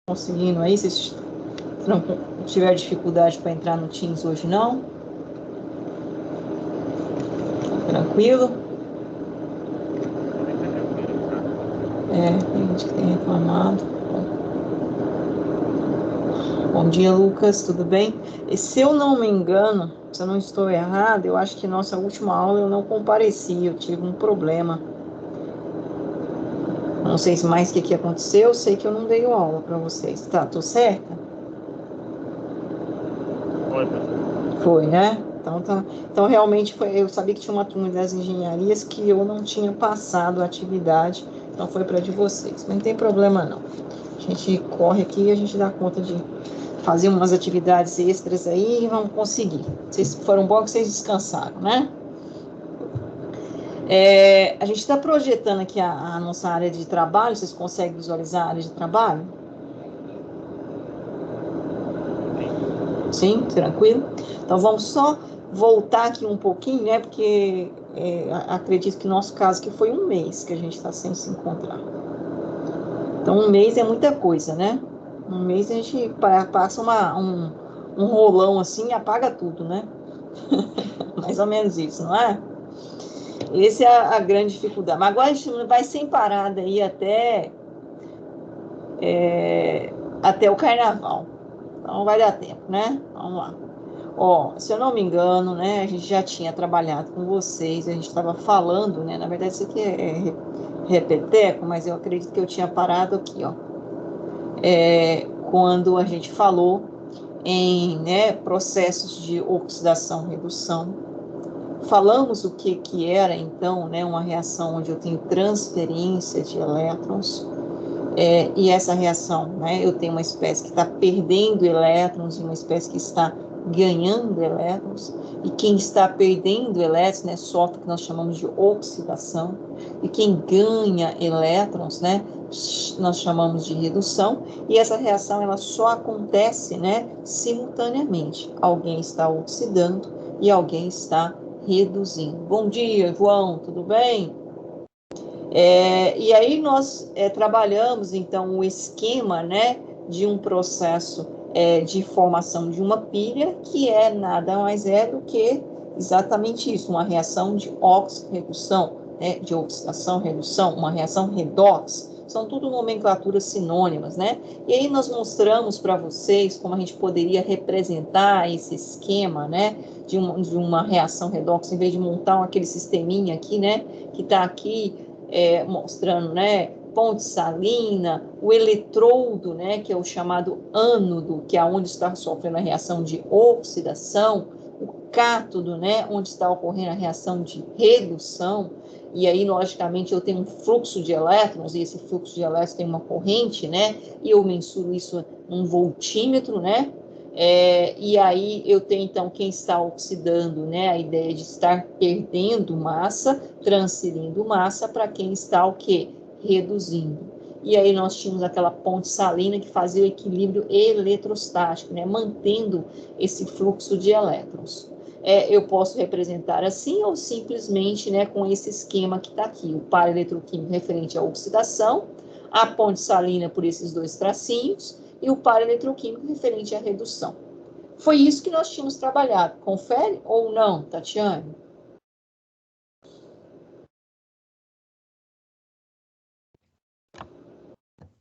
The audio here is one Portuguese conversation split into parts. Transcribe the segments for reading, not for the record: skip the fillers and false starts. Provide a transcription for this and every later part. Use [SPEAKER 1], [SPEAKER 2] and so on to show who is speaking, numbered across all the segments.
[SPEAKER 1] conseguindo aí, se não tiver dificuldade para entrar no Teams hoje, não? Tranquilo?
[SPEAKER 2] Hoje tá tranquilo, tá?
[SPEAKER 1] Tem gente que tem reclamado. Bom dia, Lucas, tudo bem? E se eu não me engano, se eu não estou errado, eu acho que nossa última aula eu não compareci, eu tive um problema. Não sei se mais o que aconteceu, eu sei que eu não dei aula para vocês. Tá, tô certa?
[SPEAKER 2] Oi, professora.
[SPEAKER 1] Foi, né? Então, tá. Então realmente foi, eu sabia que tinha uma turma das engenharias que eu não tinha passado a atividade, então foi para de vocês. Mas não tem problema não. A gente corre aqui e a gente dá conta de fazer umas atividades extras aí e vamos conseguir. Vocês foram bons que vocês descansaram, né? A gente está projetando aqui a nossa área de trabalho. Vocês conseguem visualizar a área de trabalho?
[SPEAKER 2] Sim.
[SPEAKER 1] Sim, tranquilo? Então vamos só voltar aqui um pouquinho, né? Porque acredito que no nosso caso que foi um mês que a gente está sem se encontrar. Então um mês é muita coisa, né? Um mês a gente passa um rolão assim e apaga tudo, né? Mais ou menos isso, não é? Essa é a grande dificuldade. Mas agora a gente vai sem parada aí até o carnaval. Então vai dar tempo, né? Vamos lá. Ó, se eu não me engano, né, a gente já tinha trabalhado com vocês, a gente estava falando, né, na verdade isso aqui é repeteco, mas eu acredito que eu tinha parado aqui, ó, quando a gente falou em, né, processos de oxidação-redução. Falamos o que era, então, né, uma reação onde eu tenho transferência de elétrons, e essa reação, né, eu tenho uma espécie que está perdendo elétrons e uma espécie que está ganhando elétrons, e quem está perdendo elétrons, né, sofre o que nós chamamos de oxidação, e quem ganha elétrons, né, nós chamamos de redução, e essa reação ela só acontece, né, simultaneamente. Alguém está oxidando e alguém está reduzindo. Bom dia, João, tudo bem? E aí nós trabalhamos, então, o esquema, né, de um processo de formação de uma pilha, que é nada mais do que exatamente isso, uma reação de oxo-redução, né, de oxidação-redução, uma reação redox, são tudo nomenclaturas sinônimas, né? E aí nós mostramos para vocês como a gente poderia representar esse esquema, né, de uma reação redox, em vez de montar aquele sisteminha aqui, né, que está aqui mostrando, né, ponte salina, o eletrodo, né, que é o chamado ânodo, que é onde está sofrendo a reação de oxidação, o cátodo, né, onde está ocorrendo a reação de redução, e aí, logicamente, eu tenho um fluxo de elétrons, e esse fluxo de elétrons tem uma corrente, né, e eu mensuro isso num voltímetro, né, e aí eu tenho, então, quem está oxidando, né, a ideia de estar perdendo massa, transferindo massa para quem está o quê? Reduzindo. E aí nós tínhamos aquela ponte salina que fazia o equilíbrio eletrostático, né, mantendo esse fluxo de elétrons. Eu posso representar assim ou simplesmente, né, com esse esquema que está aqui, o par eletroquímico referente à oxidação, a ponte salina por esses dois tracinhos, e o par eletroquímico referente à redução. Foi isso que nós tínhamos trabalhado. Confere ou não, Tatiane?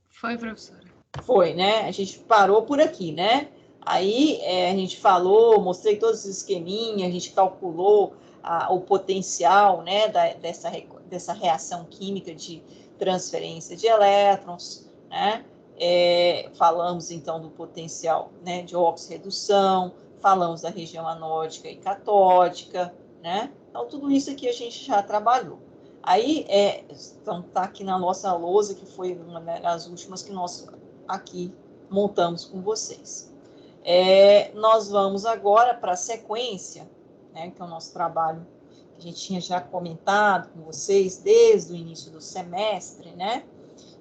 [SPEAKER 3] Foi, professora.
[SPEAKER 1] Foi, né? A gente parou por aqui, né? Aí a gente falou, mostrei todos os esqueminhas, a gente calculou o potencial, né, dessa reação química de transferência de elétrons, né? Falamos então do potencial, né, de oxirredução, falamos da região anódica e catódica, né? Então tudo isso aqui a gente já trabalhou. Aí, então tá aqui na nossa lousa, que foi uma das últimas que nós aqui montamos com vocês. Nós vamos agora para a sequência, né, que é o nosso trabalho que a gente tinha já comentado com vocês desde o início do semestre, né,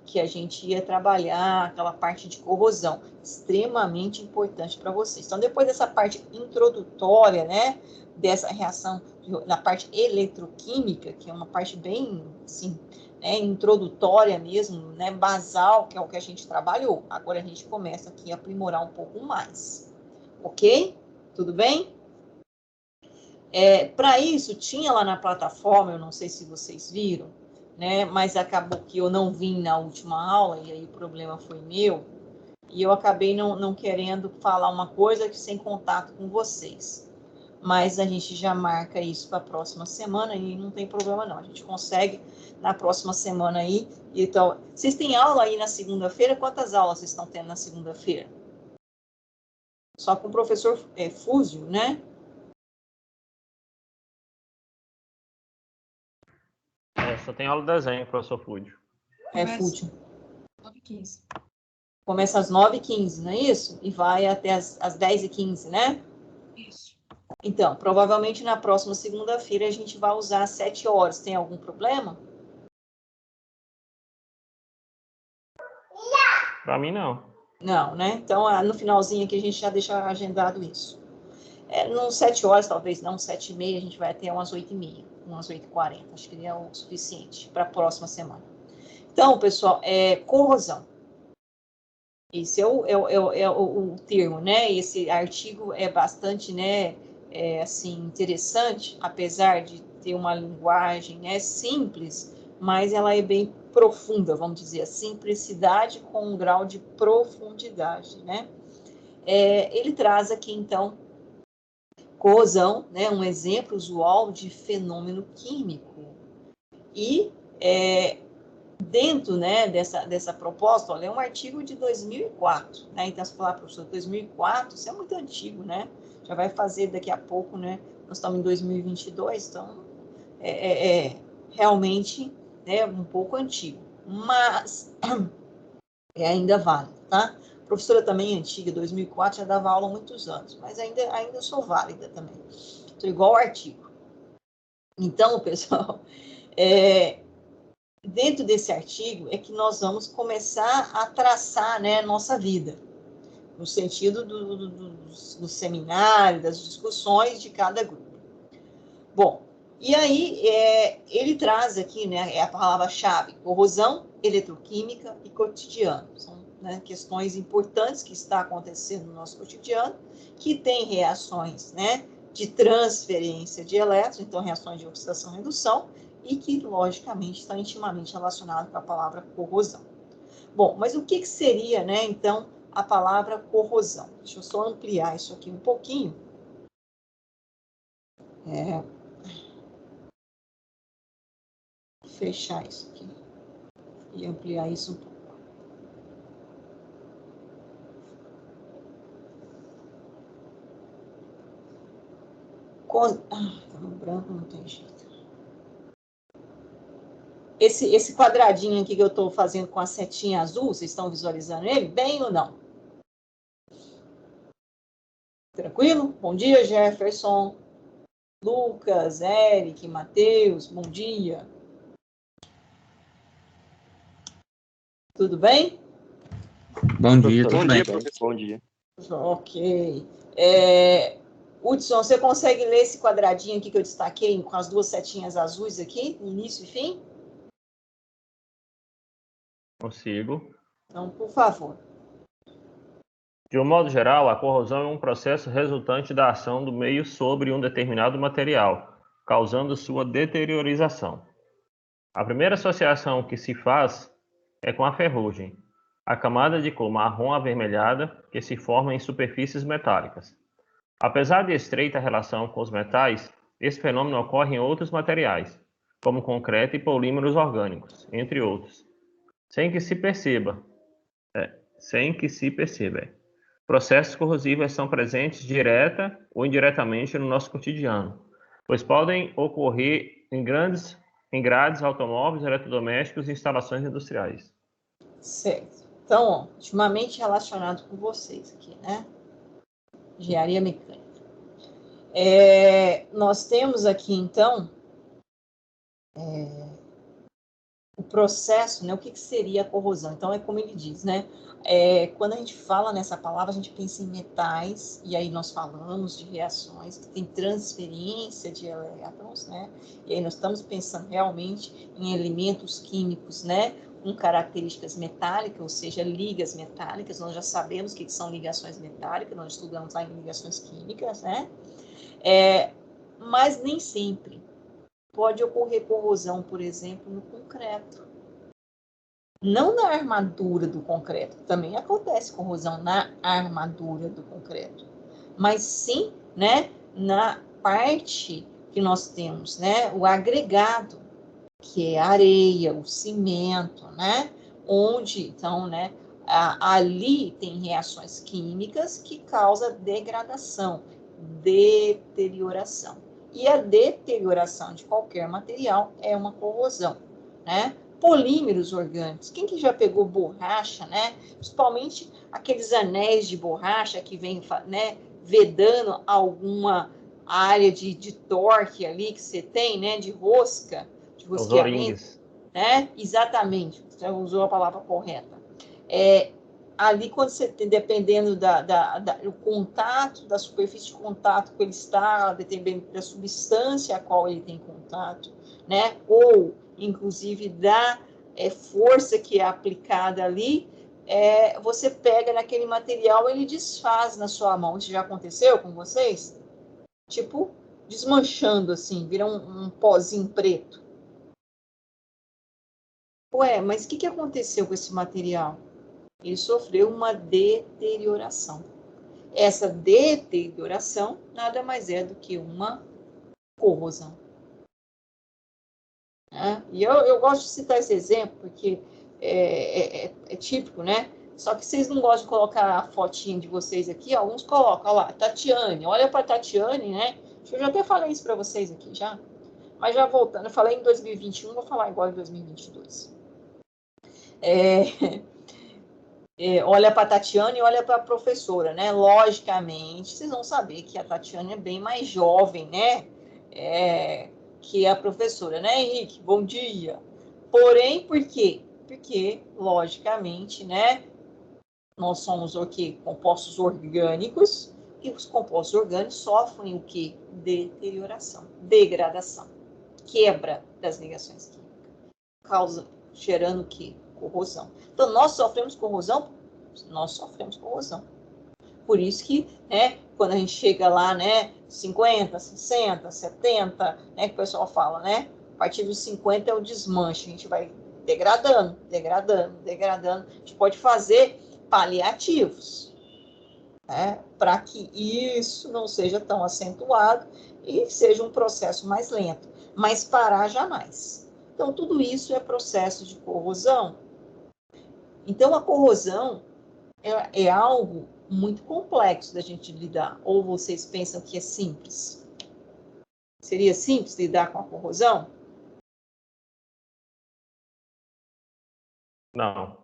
[SPEAKER 1] que a gente ia trabalhar aquela parte de corrosão, extremamente importante para vocês. Então, depois dessa parte introdutória, né, dessa reação na parte eletroquímica, que é uma parte bem, assim, né, introdutória mesmo, né, basal, que é o que a gente trabalhou. Agora a gente começa aqui a aprimorar um pouco mais. Ok? Tudo bem? Para isso, tinha lá na plataforma, eu não sei se vocês viram, né, mas acabou que eu não vim na última aula, e aí o problema foi meu, e eu acabei não querendo falar uma coisa sem contato com vocês. Mas a gente já marca isso para a próxima semana e não tem problema não. A gente consegue na próxima semana aí. Então, vocês têm aula aí na segunda-feira? Quantas aulas vocês estão tendo na segunda-feira? Só com o professor Fúzio, né?
[SPEAKER 2] Só tem aula de desenho, professor Fúdio.
[SPEAKER 1] Fúdio.
[SPEAKER 3] 9h15.
[SPEAKER 1] Começa às 9h15, não é isso? E vai até às 10h15, né?
[SPEAKER 3] Isso.
[SPEAKER 1] Então, provavelmente na próxima segunda-feira a gente vai usar às 7 horas. Tem algum problema?
[SPEAKER 2] Para mim, não.
[SPEAKER 1] Não, né? Então, no finalzinho aqui a gente já deixa agendado isso. Não 7 horas, talvez não, 7h30, a gente vai até umas 8h30, umas 8h40. Acho que é o suficiente para a próxima semana. Então, pessoal, corrosão. Esse é o termo, né? Esse artigo é bastante, né, assim, interessante, apesar de ter uma linguagem, né, simples, mas ela é bem profunda, vamos dizer, a simplicidade com um grau de profundidade, né? Ele traz aqui, então, corrosão, né, um exemplo usual de fenômeno químico. E dentro, né, dessa proposta, olha, é um artigo de 2004, né? Então, se falar, professor, 2004, isso é muito antigo, né? Já vai fazer daqui a pouco, né? Nós estamos em 2022, então realmente um pouco antigo, mas é ainda válido, tá? A professora também é antiga, 2004, já dava aula há muitos anos, mas ainda sou válida também. Estou igual ao artigo. Então, pessoal, dentro desse artigo é que nós vamos começar a traçar, né, nossa vida, no sentido do seminário, das discussões de cada grupo. Bom, e aí ele traz aqui, né, a palavra-chave, corrosão, eletroquímica e cotidiano. São, né, questões importantes que estão acontecendo no nosso cotidiano, que tem reações, né, de transferência de elétrons, então reações de oxidação e redução, e que, logicamente, está intimamente relacionado com a palavra corrosão. Bom, mas o que seria, né, então, a palavra corrosão? Deixa eu só ampliar isso aqui um pouquinho. Fechar isso aqui e ampliar isso um pouco. Tá no branco, não tem jeito. Esse quadradinho aqui que eu estou fazendo com a setinha azul, vocês estão visualizando ele bem ou não? Tranquilo? Bom dia, Jefferson, Lucas, Eric, Matheus, bom dia. Tudo bem?
[SPEAKER 4] Bom dia, tudo bem.
[SPEAKER 2] Bom dia.
[SPEAKER 1] Ok. Hudson, você consegue ler esse quadradinho aqui que eu destaquei com as duas setinhas azuis aqui, início e fim?
[SPEAKER 2] Consigo.
[SPEAKER 1] Então, por favor.
[SPEAKER 2] De um modo geral, a corrosão é um processo resultante da ação do meio sobre um determinado material, causando sua deteriorização. A primeira associação que se faz é com a ferrugem, a camada de cor marrom avermelhada que se forma em superfícies metálicas. Apesar de estreita relação com os metais, esse fenômeno ocorre em outros materiais, como concreto e polímeros orgânicos, entre outros, sem que se perceba. Processos corrosivos estão presentes direta ou indiretamente no nosso cotidiano, pois podem ocorrer em grades, automóveis, eletrodomésticos e instalações industriais.
[SPEAKER 1] Certo. Então, ultimamente relacionado com vocês aqui, né? Engenharia mecânica. Nós temos aqui, então, o processo, né, o que seria a corrosão? Então, é como ele diz, né? Quando a gente fala nessa palavra, a gente pensa em metais, e aí nós falamos de reações que têm transferência de elétrons, né? E aí nós estamos pensando realmente em elementos químicos, né? Com características metálicas, ou seja, ligas metálicas. Nós já sabemos o que são ligações metálicas, nós estudamos lá em ligações químicas, né? Mas nem sempre pode ocorrer corrosão, por exemplo, no concreto. Não na armadura do concreto, também acontece corrosão na armadura do concreto, mas sim, né, na parte que nós temos, né, o agregado, que é a areia, o cimento, né, onde, então, né, ali tem reações químicas que causam degradação, deterioração. E a deterioração de qualquer material é uma corrosão, né? Polímeros orgânicos. Quem que já pegou borracha, né? Principalmente aqueles anéis de borracha que vem, né, vedando alguma área de torque ali que você tem, né? De rosca, de rosqueamento, né? Exatamente, você usou a palavra correta. Ali, quando você tem, dependendo do contato, da superfície de contato que ele está, dependendo da substância a qual ele tem contato, né? Ou, inclusive, da força que é aplicada ali, você pega naquele material, ele desfaz na sua mão. Isso já aconteceu com vocês? Tipo, desmanchando, assim, vira um pozinho preto. Ué, mas o que aconteceu com esse material? Ele sofreu uma deterioração. Essa deterioração nada mais é do que uma corrosão. E eu gosto de citar esse exemplo, porque é típico, né? Só que vocês não gostam de colocar a fotinha de vocês aqui, alguns colocam, olha lá, Tatiane, olha para Tatiane, né? Eu já até falei isso para vocês aqui, já. Mas já voltando, eu falei em 2021, vou falar igual em 2022. Olha para a Tatiane e olha para a professora, né? Logicamente, vocês vão saber que a Tatiane é bem mais jovem, né? Que a professora, né, Henrique? Bom dia. Porém, por quê? Porque, logicamente, né? Nós somos o quê? Compostos orgânicos, e os compostos orgânicos sofrem o quê? Deterioração, degradação, quebra das ligações químicas, gerando o quê? Corrosão. Então, nós sofremos corrosão? Nós sofremos corrosão. Por isso que, né, quando a gente chega lá, né, 50, 60, 70, né, que o pessoal fala, né, a partir dos 50 é o desmanche, a gente vai degradando, degradando, degradando. A gente pode fazer paliativos, né, para que isso não seja tão acentuado e seja um processo mais lento, mas parar jamais. Então, tudo isso é processo de corrosão. Então, a corrosão é algo muito complexo da gente lidar. Ou vocês pensam que é simples? Seria simples lidar com a corrosão?
[SPEAKER 2] Não.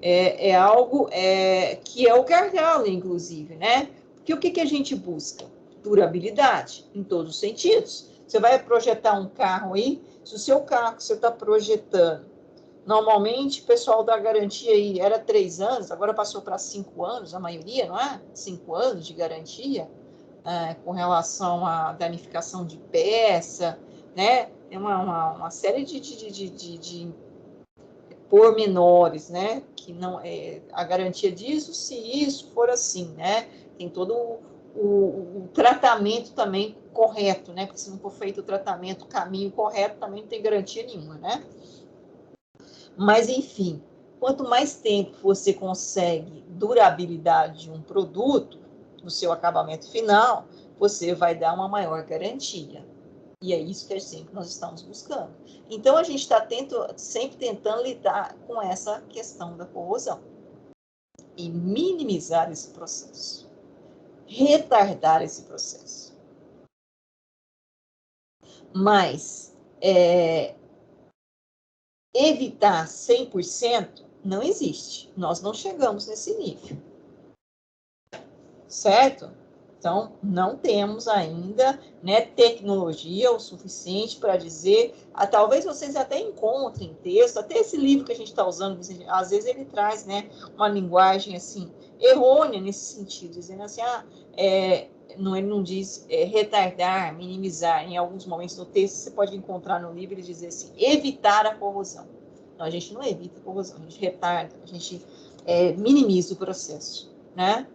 [SPEAKER 1] É algo que é o gargalo, inclusive, né? Porque o que a gente busca? Durabilidade, em todos os sentidos. Você vai projetar um carro aí, se o seu carro que você está projetando, normalmente o pessoal da garantia aí era 3 anos, agora passou para 5 anos, a maioria, não é? 5 anos de garantia, com relação à danificação de peça, né? Tem uma série de pormenores, né? Que não a garantia disso, se isso for assim, né? Tem todo o tratamento também correto, né? Porque se não for feito o tratamento, o caminho correto, também não tem garantia nenhuma, né? Mas, enfim, quanto mais tempo você consegue durabilidade de um produto, no seu acabamento final, você vai dar uma maior garantia. E é isso que sempre nós estamos buscando. Então, a gente está sempre tentando lidar com essa questão da corrosão e minimizar esse processo, retardar esse processo. Mas evitar 100% não existe. Nós não chegamos nesse nível. Certo? Então, não temos ainda, né, tecnologia o suficiente para dizer, talvez vocês até encontrem texto, até esse livro que a gente está usando, às vezes ele traz, né, uma linguagem assim, errônea nesse sentido, dizendo assim, ele não diz retardar, minimizar. Em alguns momentos do texto, você pode encontrar no livro, ele diz assim, evitar a corrosão. Não, a gente não evita a corrosão, a gente retarda, a gente minimiza o processo, né?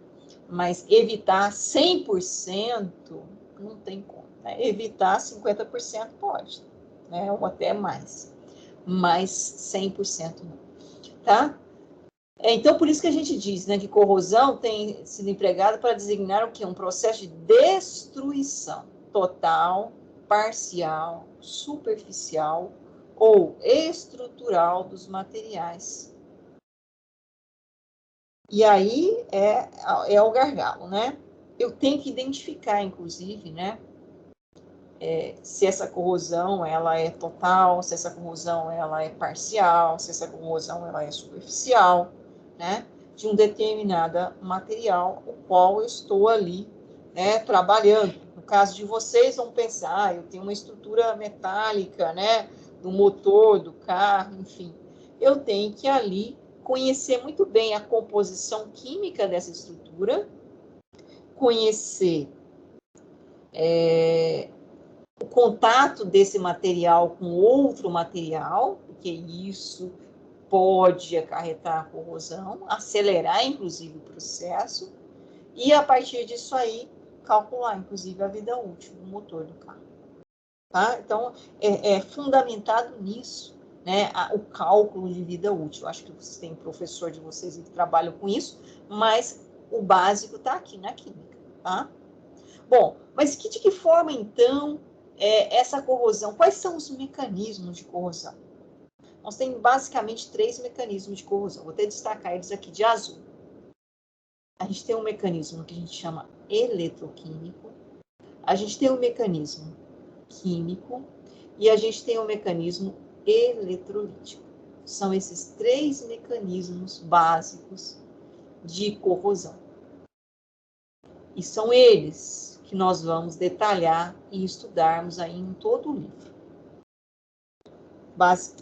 [SPEAKER 1] Mas evitar 100% não tem como. Né? Evitar 50% pode, né? Ou até mais. Mas 100% não. Tá? Então, por isso que a gente diz, né, que corrosão tem sido empregada para designar o quê? Um processo de destruição total, parcial, superficial ou estrutural dos materiais. E aí é o gargalo, né? Eu tenho que identificar, inclusive, né? Se essa corrosão ela é total, se essa corrosão ela é parcial, se essa corrosão ela é superficial, né? De um determinado material, o qual eu estou ali, né? Trabalhando. No caso de vocês, vão pensar, eu tenho uma estrutura metálica, né? Do motor, do carro, enfim. Eu tenho que ali conhecer muito bem a composição química dessa estrutura, conhecer o contato desse material com outro material, porque isso pode acarretar corrosão, acelerar, inclusive, o processo, e, a partir disso aí, calcular, inclusive, a vida útil do motor do carro. Tá? Então, é fundamentado nisso, né, o cálculo de vida útil. Acho que vocês têm professor de vocês que trabalham com isso, mas o básico está aqui na química. Tá? Bom, mas de que forma, então, essa corrosão? Quais são os mecanismos de corrosão? Nós temos basicamente 3 mecanismos de corrosão. Vou até destacar eles aqui de azul. A gente tem um mecanismo que a gente chama eletroquímico, a gente tem um mecanismo químico e a gente tem um mecanismo eletrolítico. São esses 3 mecanismos básicos de corrosão. E são eles que nós vamos detalhar e estudarmos aí em todo o livro.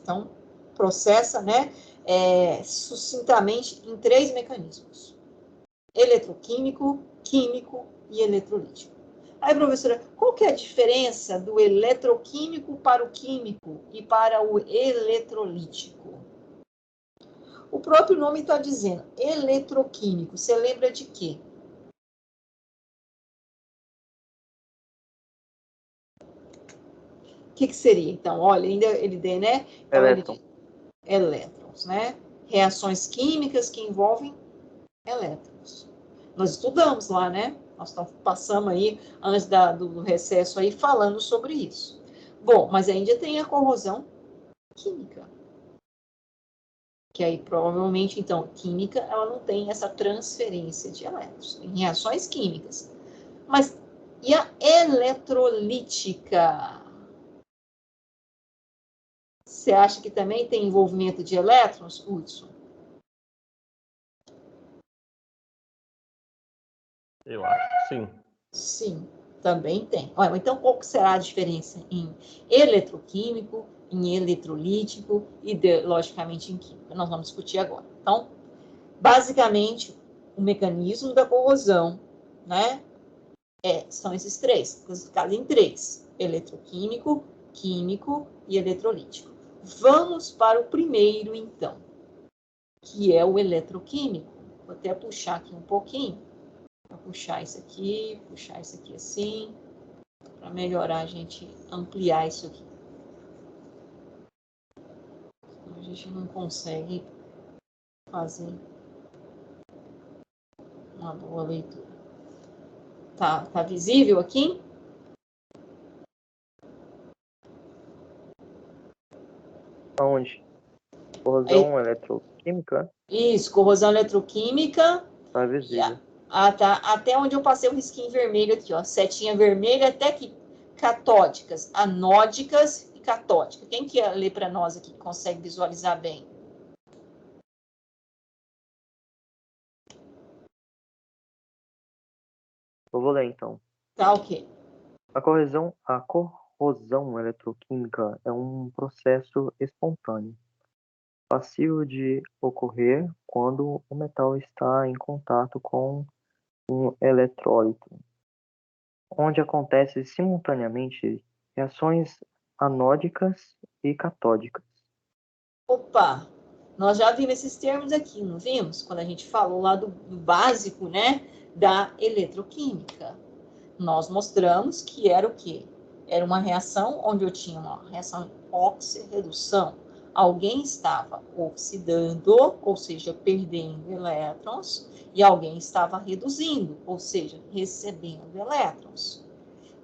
[SPEAKER 1] Então, processa, né, sucintamente em 3 mecanismos: eletroquímico, químico e eletrolítico. Aí, professora, qual que é a diferença do eletroquímico para o químico e para o eletrolítico? O próprio nome está dizendo, eletroquímico. Você lembra de quê? O que seria, então? Olha, ainda ele tem, né? Então, elétrons, né? Reações químicas que envolvem elétrons. Nós estudamos lá, né? Nós passamos aí, antes do recesso aí, falando sobre isso. Bom, mas ainda tem a corrosão química. Que aí, provavelmente, então, química, ela não tem essa transferência de elétrons. Tem reações químicas. Mas, e a eletrolítica? Você acha que também tem envolvimento de elétrons, Hudson?
[SPEAKER 2] Eu acho que sim.
[SPEAKER 1] Sim, também tem. Olha, então, qual que será a diferença em eletroquímico, em eletrolítico e, logicamente, em química? Nós vamos discutir agora. Então, basicamente, o mecanismo da corrosão, né, são esses 3, classificados em 3: eletroquímico, químico e eletrolítico. Vamos para o primeiro, então, que é o eletroquímico. Vou até puxar aqui um pouquinho. Vou puxar isso aqui assim, para melhorar a gente ampliar isso aqui. A gente não consegue fazer uma boa leitura. Tá visível aqui?
[SPEAKER 5] Aonde? Corrosão eletroquímica?
[SPEAKER 1] Isso, corrosão eletroquímica.
[SPEAKER 5] Tá visível.
[SPEAKER 1] Tá. Até onde eu passei o risquinho vermelho aqui, ó. Setinha vermelha até aqui. Catódicas, anódicas e catódicas. Quem que lê para nós aqui, consegue visualizar bem?
[SPEAKER 5] Eu vou ler então.
[SPEAKER 1] Tá, ok.
[SPEAKER 5] A corrosão eletroquímica é um processo espontâneo, passível de ocorrer quando o metal está em contato com um eletrólito, onde acontecem simultaneamente reações anódicas e catódicas.
[SPEAKER 1] Opa, nós já vimos esses termos aqui, não vimos? Quando a gente falou lá do básico, né, da eletroquímica. Nós mostramos que era o quê? Era uma reação onde eu tinha uma reação oxirredução. Alguém estava oxidando, ou seja, perdendo elétrons, e alguém estava reduzindo, ou seja, recebendo elétrons.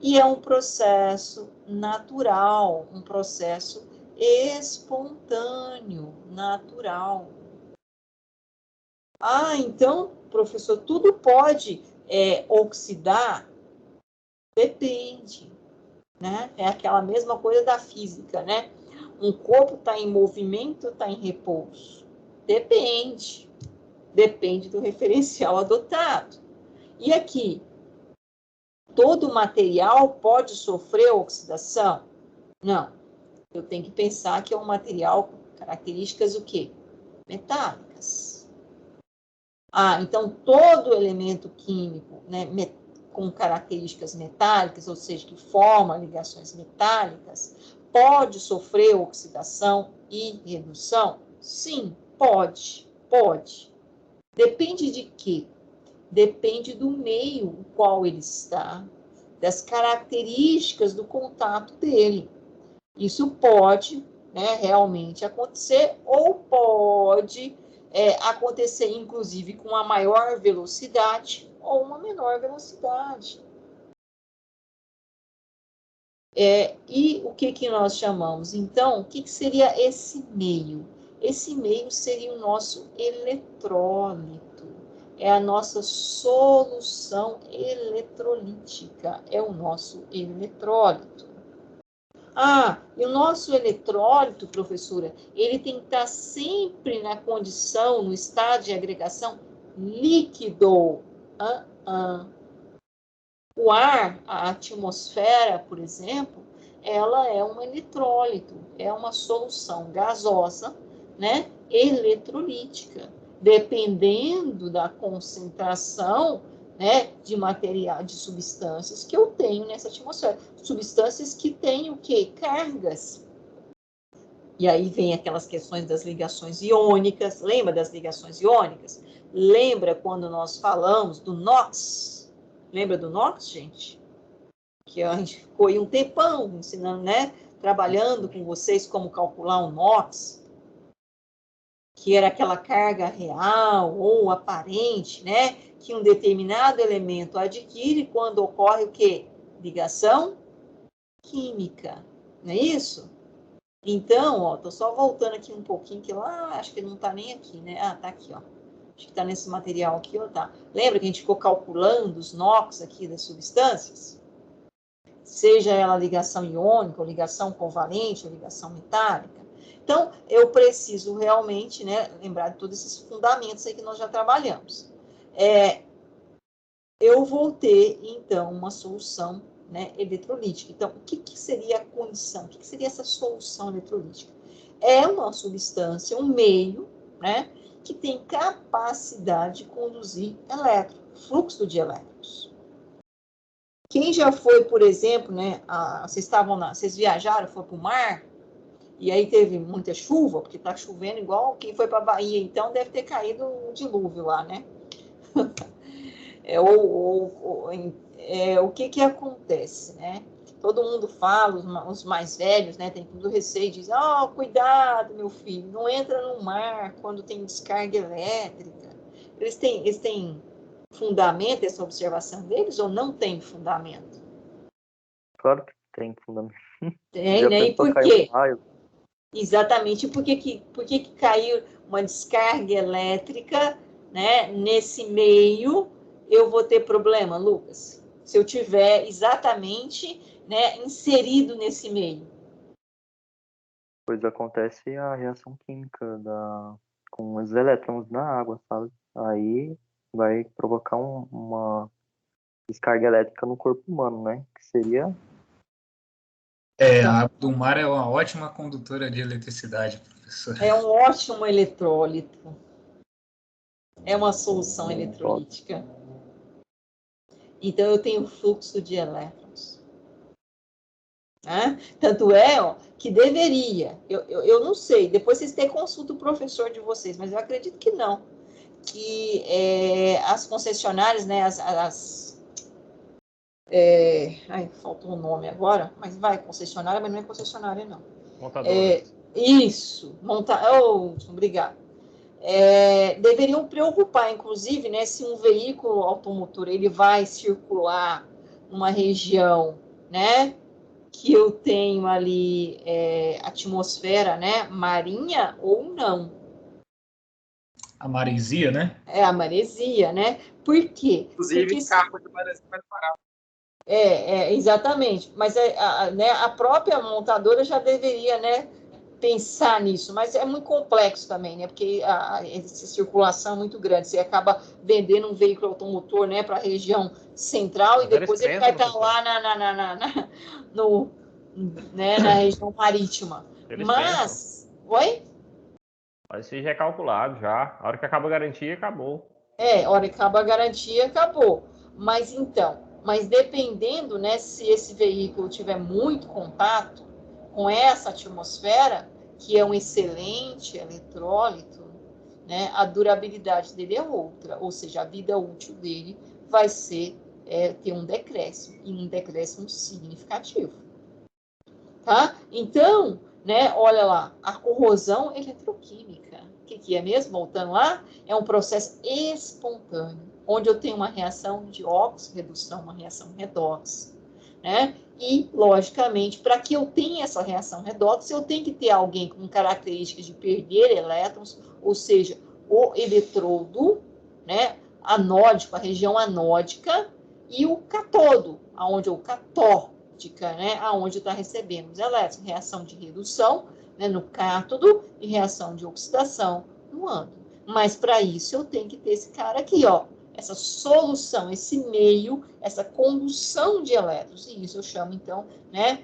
[SPEAKER 1] E é um processo natural, um processo espontâneo, natural. Ah, então, professor, tudo pode oxidar? Depende, né? É aquela mesma coisa da física, né? Um corpo está em movimento ou está em repouso? Depende. Depende do referencial adotado. E aqui, todo material pode sofrer oxidação? Não. Eu tenho que pensar que é um material com características o quê? Metálicas. Ah, então todo elemento químico, né, com características metálicas, ou seja, que forma ligações metálicas, pode sofrer oxidação e redução? Sim, pode, pode. Depende de quê? Depende do meio no qual ele está, das características do contato dele. Isso pode, né, realmente acontecer, ou pode acontecer, inclusive, com uma maior velocidade ou uma menor velocidade. E o que nós chamamos? Então, o que seria esse meio? Esse meio seria o nosso eletrólito, é a nossa solução eletrolítica, é o nosso eletrólito. Ah, e o nosso eletrólito, professora, ele tem que estar sempre na condição, no estado de agregação líquido. O ar, a atmosfera, por exemplo, ela é um eletrólito, é uma solução gasosa, né, eletrolítica, dependendo da concentração, né, de material, de substâncias que eu tenho nessa atmosfera. Substâncias que têm o quê? Cargas. E aí vem aquelas questões das ligações iônicas. Lembra das ligações iônicas? Lembra quando nós falamos do NOx? Lembra do NOx, gente? Que a gente ficou aí um tempão ensinando, né? Trabalhando com vocês como calcular o NOx, que era aquela carga real ou aparente, né? Que um determinado elemento adquire quando ocorre o quê? Ligação química, não é isso? Então, ó, tô só voltando aqui um pouquinho, que lá, acho que não tá nem aqui, né? Ah, tá aqui, ó. Acho que tá nesse material aqui, ó, tá. Lembra que a gente ficou calculando os NOx aqui das substâncias? Seja ela ligação iônica, ou ligação covalente, ou ligação metálica. Então, eu preciso realmente, né, lembrar de todos esses fundamentos aí que nós já trabalhamos. Eu vou ter, então, uma solução, né, eletrolítica. Então, o que seria a condição? O que seria essa solução eletrolítica? É uma substância, um meio, né, que tem capacidade de conduzir fluxo de elétrons. Quem já foi, por exemplo, né, vocês viajaram, foram para o mar, e aí teve muita chuva, porque está chovendo igual quem foi para a Bahia, então deve ter caído um dilúvio lá, né? O que acontece, né? Todo mundo fala, os mais velhos, né, tem tudo receio, diz, cuidado, meu filho, não entra no mar quando tem descarga elétrica. Eles têm fundamento, essa observação deles, ou não tem fundamento?
[SPEAKER 5] Claro que tem fundamento.
[SPEAKER 1] Tem,
[SPEAKER 5] Já
[SPEAKER 1] né? E
[SPEAKER 5] pensou
[SPEAKER 1] por
[SPEAKER 5] cair um
[SPEAKER 1] quê?
[SPEAKER 5] raio?
[SPEAKER 1] Exatamente. Por que caiu uma descarga elétrica, né, nesse meio? Eu vou ter problema, Lucas? Se eu tiver exatamente, né, inserido nesse meio.
[SPEAKER 5] Pois acontece a reação química com os elétrons na água, sabe? Aí vai provocar uma descarga elétrica no corpo humano, né? Que seria...
[SPEAKER 4] A água do mar é uma ótima condutora de eletricidade, professor.
[SPEAKER 1] É um ótimo eletrólito. É uma solução eletrolítica. Então, eu tenho fluxo de elétrons. Né? Tanto é que deveria, eu não sei, depois vocês têm consulta o professor de vocês, mas eu acredito que não, que as concessionárias, né, faltou um nome agora, mas vai, concessionária, mas não é concessionária, não.
[SPEAKER 2] Montadora.
[SPEAKER 1] Isso, obrigado. Deveriam preocupar, inclusive, né, se um veículo automotor ele vai circular numa região, né, que eu tenho ali atmosfera, né, marinha ou não.
[SPEAKER 4] A maresia, né?
[SPEAKER 1] A maresia, né? Por quê?
[SPEAKER 6] Inclusive, carro de maresia vai parar.
[SPEAKER 1] Exatamente. Mas né, a própria montadora já deveria, né, pensar nisso. Mas é muito complexo também, né? Porque essa circulação é muito grande. Você acaba vendendo um veículo automotor, né, para a região central e depois ele vai estar lá na região marítima. Mas... Oi?
[SPEAKER 2] Mas isso já é calculado já. A hora que acaba a garantia, acabou.
[SPEAKER 1] A hora que acaba a garantia, acabou. Mas dependendo, né, se esse veículo tiver muito contato com essa atmosfera, que é um excelente eletrólito, né, a durabilidade dele é outra, ou seja, a vida útil dele vai ser ter um decréscimo, e um decréscimo significativo. Tá? Então, né, olha lá, a corrosão eletroquímica, o que é mesmo? Voltando lá, é um processo espontâneo, onde eu tenho uma reação de óxido-redução, uma reação redox, né? E, logicamente, para que eu tenha essa reação redox, eu tenho que ter alguém com características de perder elétrons, ou seja, o eletrodo, né, anódico, a região anódica, e o catodo, aonde o catódica, né, aonde está recebendo os elétrons, reação de redução, né, no cátodo e reação de oxidação no ânodo. Mas para isso eu tenho que ter esse cara aqui, ó, essa solução, esse meio, essa condução de elétrons. E isso eu chamo, então, né,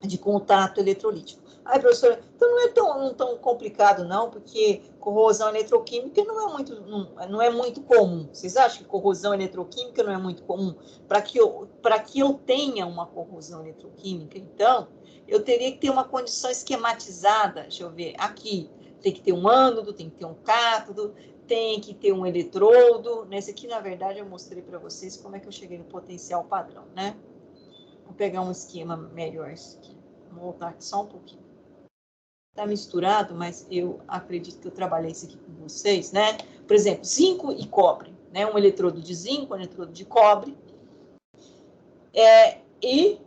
[SPEAKER 1] de contato eletrolítico. Ai, professora, então não é tão complicado, não, porque corrosão eletroquímica não é muito comum. Vocês acham que corrosão eletroquímica não é muito comum? Para que eu tenha uma corrosão eletroquímica, então, eu teria que ter uma condição esquematizada. Deixa eu ver, aqui, tem que ter um ânodo, tem que ter um cátodo, tem que ter um eletrodo. Nesse aqui, na verdade, eu mostrei para vocês como é que eu cheguei no potencial padrão, né? Vou pegar um esquema melhor aqui. Vou voltar aqui só um pouquinho. Está misturado, mas eu acredito que eu trabalhei isso aqui com vocês, né? Por exemplo, zinco e cobre, né? Um eletrodo de zinco, um eletrodo de cobre. E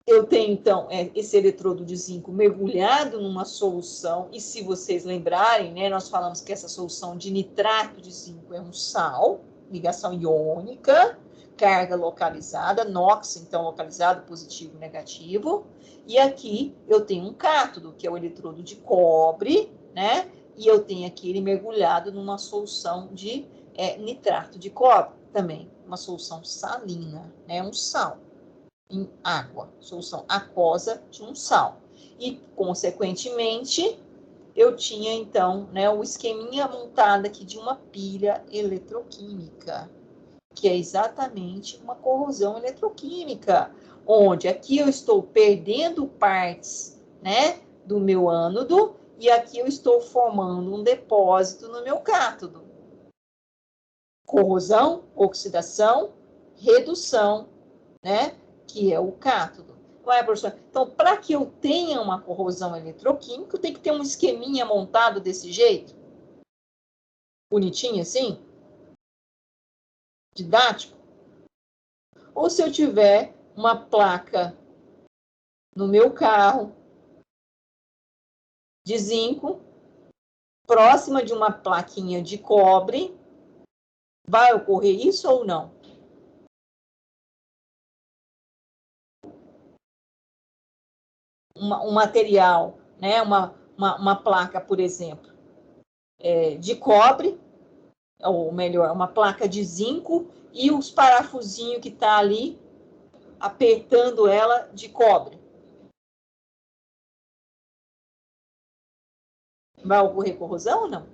[SPEAKER 1] eu tenho, então, esse eletrodo de zinco mergulhado numa solução, e se vocês lembrarem, né, nós falamos que essa solução de nitrato de zinco é um sal, ligação iônica, carga localizada, NOx, então, localizado, positivo e negativo, e aqui eu tenho um cátodo, que é o eletrodo de cobre, né, e eu tenho aqui ele mergulhado numa solução de nitrato de cobre, também, uma solução salina, né, um sal em água, solução aquosa de um sal. E, consequentemente, eu tinha, então, né, o esqueminha montado aqui de uma pilha eletroquímica, que é exatamente uma corrosão eletroquímica, onde aqui eu estou perdendo partes, né, do meu ânodo, e aqui eu estou formando um depósito no meu cátodo. Corrosão, oxidação, redução, né, que é o cátodo. Ué, professor, então, para que eu tenha uma corrosão eletroquímica, eu tenho que ter um esqueminha montado desse jeito? Bonitinho assim? Didático? Ou se eu tiver uma placa no meu carro de zinco, próxima de uma plaquinha de cobre, vai ocorrer isso ou não? Um material, né, uma placa, por exemplo, de cobre, ou melhor, uma placa de zinco e os parafusinhos que está ali apertando ela de cobre. Vai ocorrer corrosão ou não?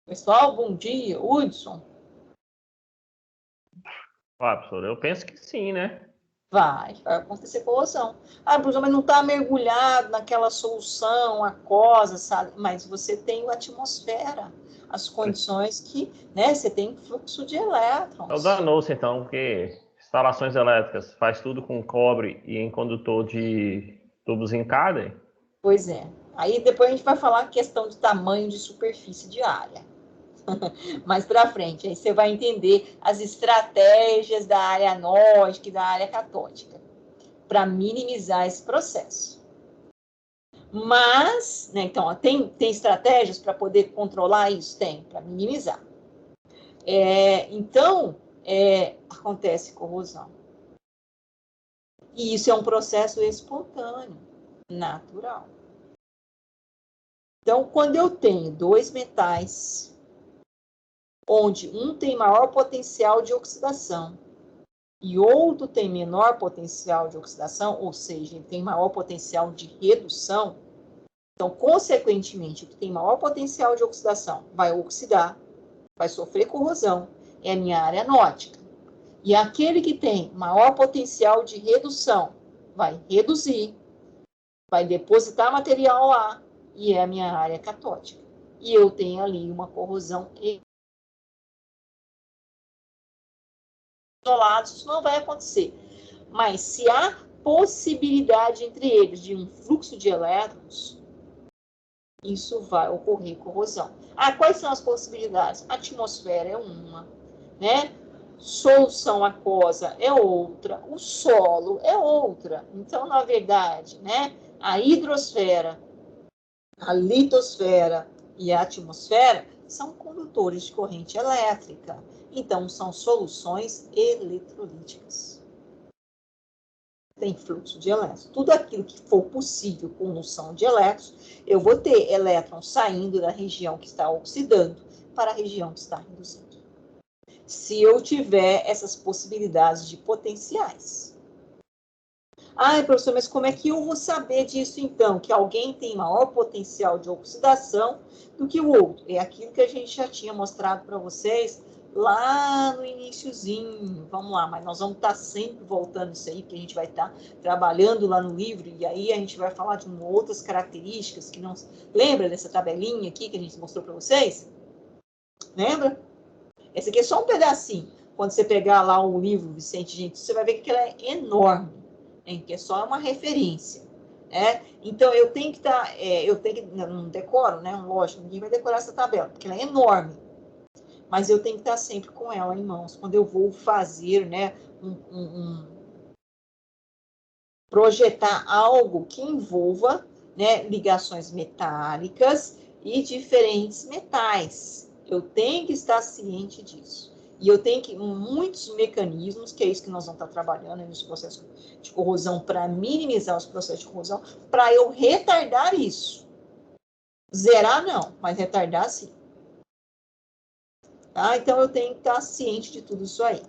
[SPEAKER 1] Pessoal, bom dia. Hudson?
[SPEAKER 2] Professor, eu penso que sim, né?
[SPEAKER 1] Vai acontecer corrosão. Ah, professor, mas não está mergulhado naquela solução aquosa, sabe? Mas você tem a atmosfera, as condições que, né, você tem fluxo de elétrons.
[SPEAKER 2] Então danou-se, então, porque instalações elétricas faz tudo com cobre e em condutor de tubos em cáden.
[SPEAKER 1] Pois é. Aí depois a gente vai falar a questão de tamanho de superfície de área. Mais para frente, aí você vai entender as estratégias da área anódica e da área catódica para minimizar esse processo. Mas, né, então, tem estratégias para poder controlar isso? Tem, para minimizar. Então, acontece corrosão. E isso é um processo espontâneo, natural. Então, quando eu tenho dois metais, onde um tem maior potencial de oxidação e outro tem menor potencial de oxidação, ou seja, ele tem maior potencial de redução, então, consequentemente, o que tem maior potencial de oxidação vai oxidar, vai sofrer corrosão, é a minha área anódica. E aquele que tem maior potencial de redução vai reduzir, vai depositar material lá, e é a minha área catódica. E eu tenho ali uma corrosão isolados, isso não vai acontecer. Mas se há possibilidade entre eles de um fluxo de elétrons, isso vai ocorrer corrosão. Ah, quais são as possibilidades? A atmosfera é uma, né? Solução aquosa é outra, o solo é outra. Então, na verdade, né, a hidrosfera, a litosfera e a atmosfera são condutores de corrente elétrica. Então, são soluções eletrolíticas. Tem fluxo de elétrons. Tudo aquilo que for possível com condução de elétrons, eu vou ter elétrons saindo da região que está oxidando para a região que está reduzindo. Se eu tiver essas possibilidades de potenciais. Ah, professor, mas como é que eu vou saber disso, então? Que alguém tem maior potencial de oxidação do que o outro. É aquilo que a gente já tinha mostrado para vocês lá no iniciozinho. Vamos lá, mas nós vamos estar sempre voltando isso aí, porque a gente vai estar trabalhando lá no livro, e aí a gente vai falar de outras características que não... Lembra dessa tabelinha aqui que a gente mostrou para vocês? Lembra? Esse aqui é só um pedacinho. Quando você pegar lá o livro Vicente Gentil, você vai ver que ela é enorme, hein? Que é só uma referência. Então, eu tenho que estar... não decoro, né? Lógico, ninguém vai decorar essa tabela, porque ela é enorme. Mas eu tenho que estar sempre com ela em mãos, quando eu vou fazer, né, projetar algo que envolva, né, ligações metálicas e diferentes metais. Eu tenho que estar ciente disso. E eu tenho que muitos mecanismos, que é isso que nós vamos estar trabalhando nos processos de corrosão, para minimizar os processos de corrosão, para eu retardar isso. Zerar não, mas retardar sim. Tá? Então, eu tenho que estar ciente de tudo isso aí.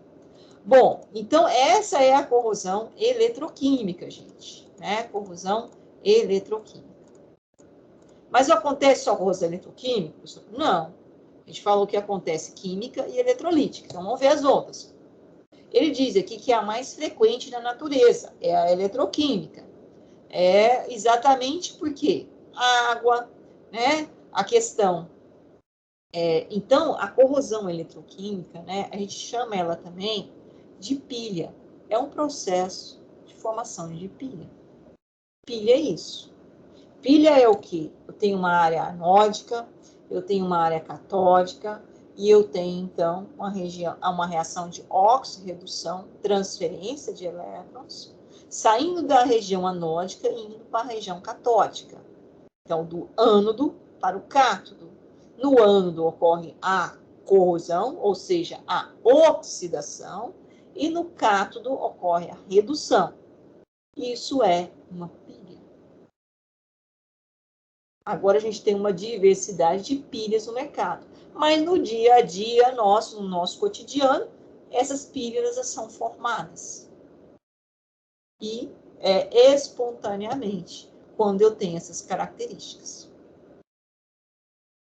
[SPEAKER 1] Bom, então, essa é a corrosão eletroquímica, gente. Né? Corrosão eletroquímica. Mas acontece só corrosão eletroquímica? Não. A gente falou que acontece química e eletrolítica. Então, vamos ver as outras. Ele diz aqui que a mais frequente na natureza é a eletroquímica. É exatamente porque a água, né? A questão... então, a corrosão eletroquímica, né, a gente chama ela também de pilha. É um processo de formação de pilha. Pilha é isso. Pilha é o quê? Eu tenho uma área anódica, eu tenho uma área catódica, e eu tenho, então, uma reação de oxirredução, transferência de elétrons, saindo da região anódica e indo para a região catódica. Então, do ânodo para o cátodo. No ânodo ocorre a corrosão, ou seja, a oxidação, e no cátodo ocorre a redução. Isso é uma pilha. Agora a gente tem uma diversidade de pilhas no mercado. Mas no dia a dia nosso, no nosso cotidiano, essas pilhas são formadas. E espontaneamente, quando eu tenho essas características.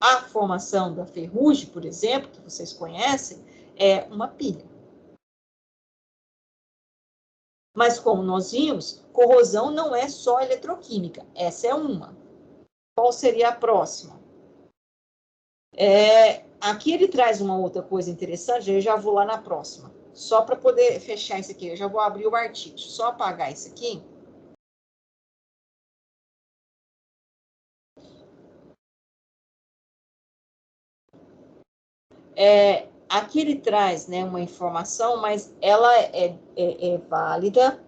[SPEAKER 1] A formação da ferrugem, por exemplo, que vocês conhecem, é uma pilha. Mas como nós vimos, corrosão não é só eletroquímica. Essa é uma. Qual seria a próxima? Aqui ele traz uma outra coisa interessante, eu já vou lá na próxima. Só para poder fechar isso aqui, eu já vou abrir o artigo. Só apagar isso aqui. Aqui ele traz, né, uma informação, mas ela é válida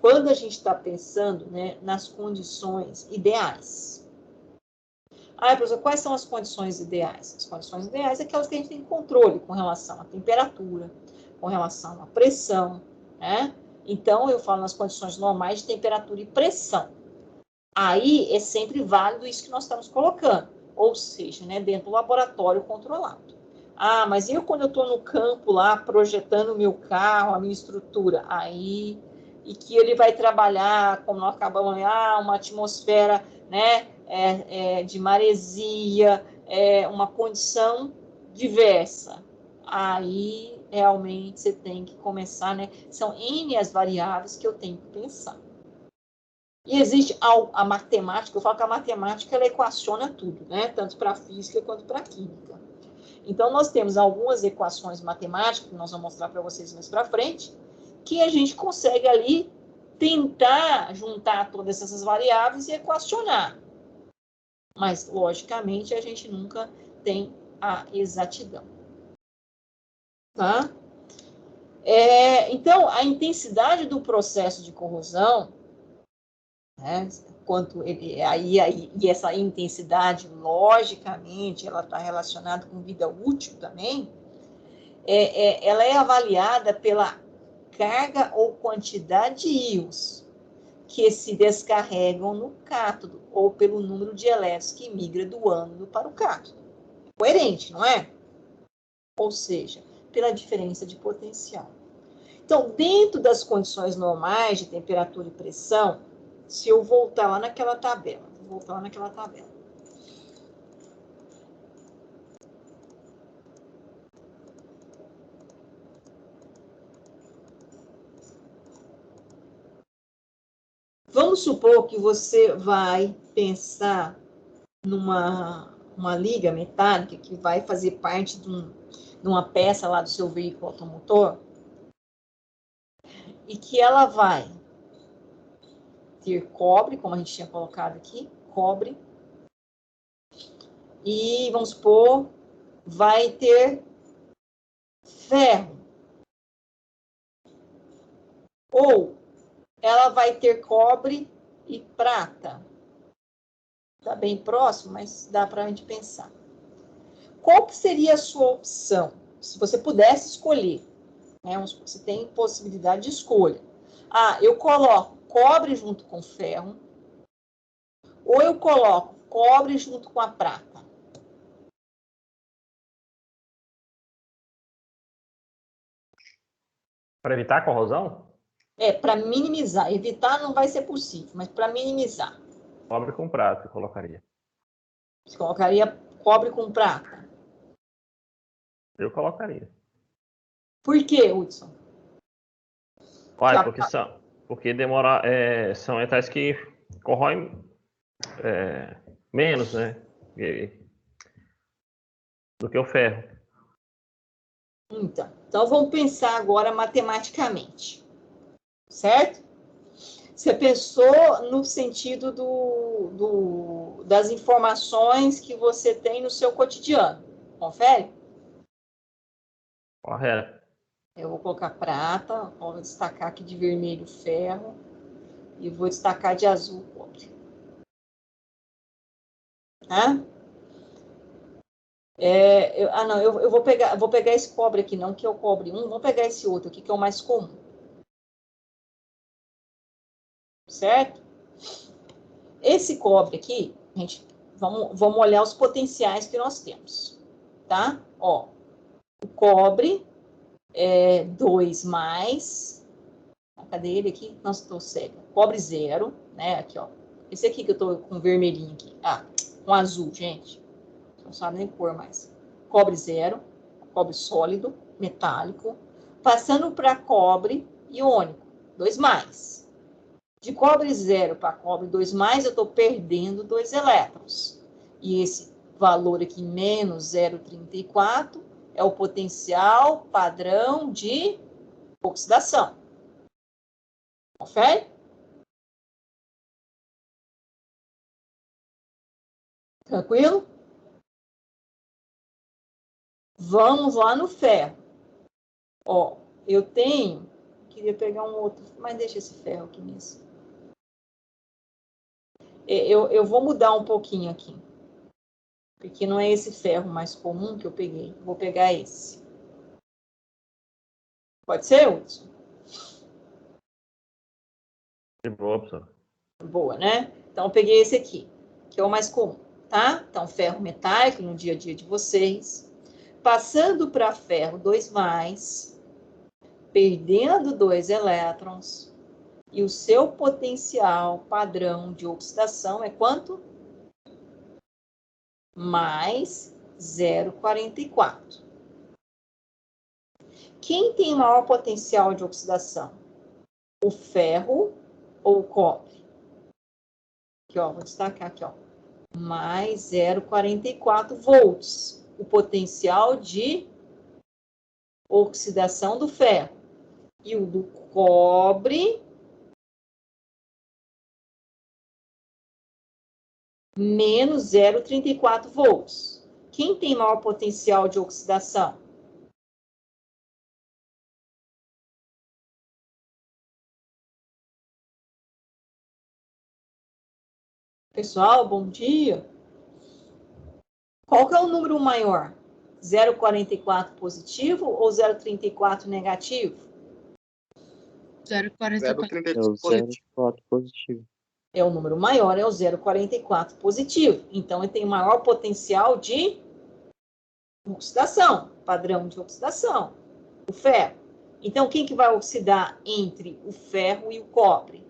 [SPEAKER 1] quando a gente está pensando, né, nas condições ideais. Professor, quais são as condições ideais? As condições ideais é aquelas que a gente tem controle com relação à temperatura, com relação à pressão, né? Então, eu falo nas condições normais de temperatura e pressão. Aí é sempre válido isso que nós estamos colocando, ou seja, né, dentro do laboratório controlado. Mas eu quando eu estou no campo lá, projetando o meu carro, a minha estrutura, aí, e que ele vai trabalhar, como nós acabamos de uma atmosfera, né, de maresia, uma condição diversa. Aí, realmente, você tem que começar, né? São N as variáveis que eu tenho que pensar. E existe a matemática, eu falo que a matemática, ela equaciona tudo, né? Tanto para a física quanto para a química. Então, nós temos algumas equações matemáticas, que nós vamos mostrar para vocês mais para frente, que a gente consegue ali tentar juntar todas essas variáveis e equacionar. Mas, logicamente, a gente nunca tem a exatidão. Tá? Então, a intensidade do processo de corrosão, né, quanto ele, e essa intensidade, logicamente, ela está relacionada com vida útil também, ela é avaliada pela carga ou quantidade de íons que se descarregam no cátodo, ou pelo número de elétrons que migra do ânodo para o cátodo. Coerente, não é? Ou seja, pela diferença de potencial. Então, dentro das condições normais de temperatura e pressão, se eu voltar lá naquela tabela, Vamos supor que você vai pensar numa liga metálica que vai fazer parte de uma peça lá do seu veículo automotor e que ela vai ter cobre, como a gente tinha colocado aqui, cobre, e vamos supor, vai ter ferro, ou ela vai ter cobre e prata. Está bem próximo, mas dá para a gente pensar. Qual que seria a sua opção? Se você pudesse escolher, né? Você tem possibilidade de escolha. Eu coloco cobre junto com ferro, ou eu coloco cobre junto com a prata.
[SPEAKER 2] Para evitar a corrosão?
[SPEAKER 1] Para minimizar. Evitar não vai ser possível, mas para minimizar.
[SPEAKER 2] Cobre com prata, eu colocaria.
[SPEAKER 1] Você colocaria cobre com prata?
[SPEAKER 2] Eu colocaria.
[SPEAKER 1] Por quê, Hudson?
[SPEAKER 2] Porque são metais que corroem menos, né? Do que o ferro.
[SPEAKER 1] Então vamos pensar agora matematicamente, certo? Você pensou no sentido das informações que você tem no seu cotidiano. Confere?
[SPEAKER 2] Correto.
[SPEAKER 1] Eu vou colocar prata, vou destacar aqui de vermelho ferro e vou destacar de azul cobre. Eu vou pegar esse cobre aqui, não que é o cobre 1, vou pegar esse outro aqui que é o mais comum. Certo? Esse cobre aqui, a gente Vamos olhar os potenciais que nós temos, tá? Ó, o cobre é 2 mais... Cadê ele aqui? Nossa, estou cega. Cobre 0, né? Aqui, ó. Esse aqui que eu tô com vermelhinho aqui. Ah, com azul, gente. Não sabe nem cor mais. Cobre 0, cobre sólido, metálico. Passando para cobre iônico, 2 mais. De cobre 0 para cobre 2 mais, eu estou perdendo 2 elétrons. E esse valor aqui, menos 0,34, é o potencial padrão de oxidação. Confere? Tranquilo? Vamos lá no ferro. Ó, eu tenho... Queria pegar um outro, mas deixa esse ferro aqui nisso. Eu vou mudar um pouquinho aqui. Porque não é esse ferro mais comum que eu peguei. Vou pegar esse. Pode ser, Hudson?
[SPEAKER 2] De boa, professor.
[SPEAKER 1] Boa, né? Então, eu peguei esse aqui, que é o mais comum, tá? Então, ferro metálico no dia a dia de vocês. Passando para ferro 2+, perdendo 2 elétrons. E o seu potencial padrão de oxidação é quanto? Mais 0,44. Quem tem maior potencial de oxidação? O ferro ou o cobre? Aqui, ó, vou destacar aqui, ó. Mais 0,44 volts. O potencial de oxidação do ferro. E o do cobre, menos 0,34 volts. Quem tem maior potencial de oxidação? Pessoal, bom dia. Qual que é o número maior? 0,44 positivo ou 0,34 negativo?
[SPEAKER 3] 0,44.
[SPEAKER 5] É o 0,4 positivo.
[SPEAKER 1] É o número maior, é o 0,44 positivo. Então, ele tem maior potencial de oxidação, padrão de oxidação, o ferro. Então, quem que vai oxidar entre o ferro e o cobre?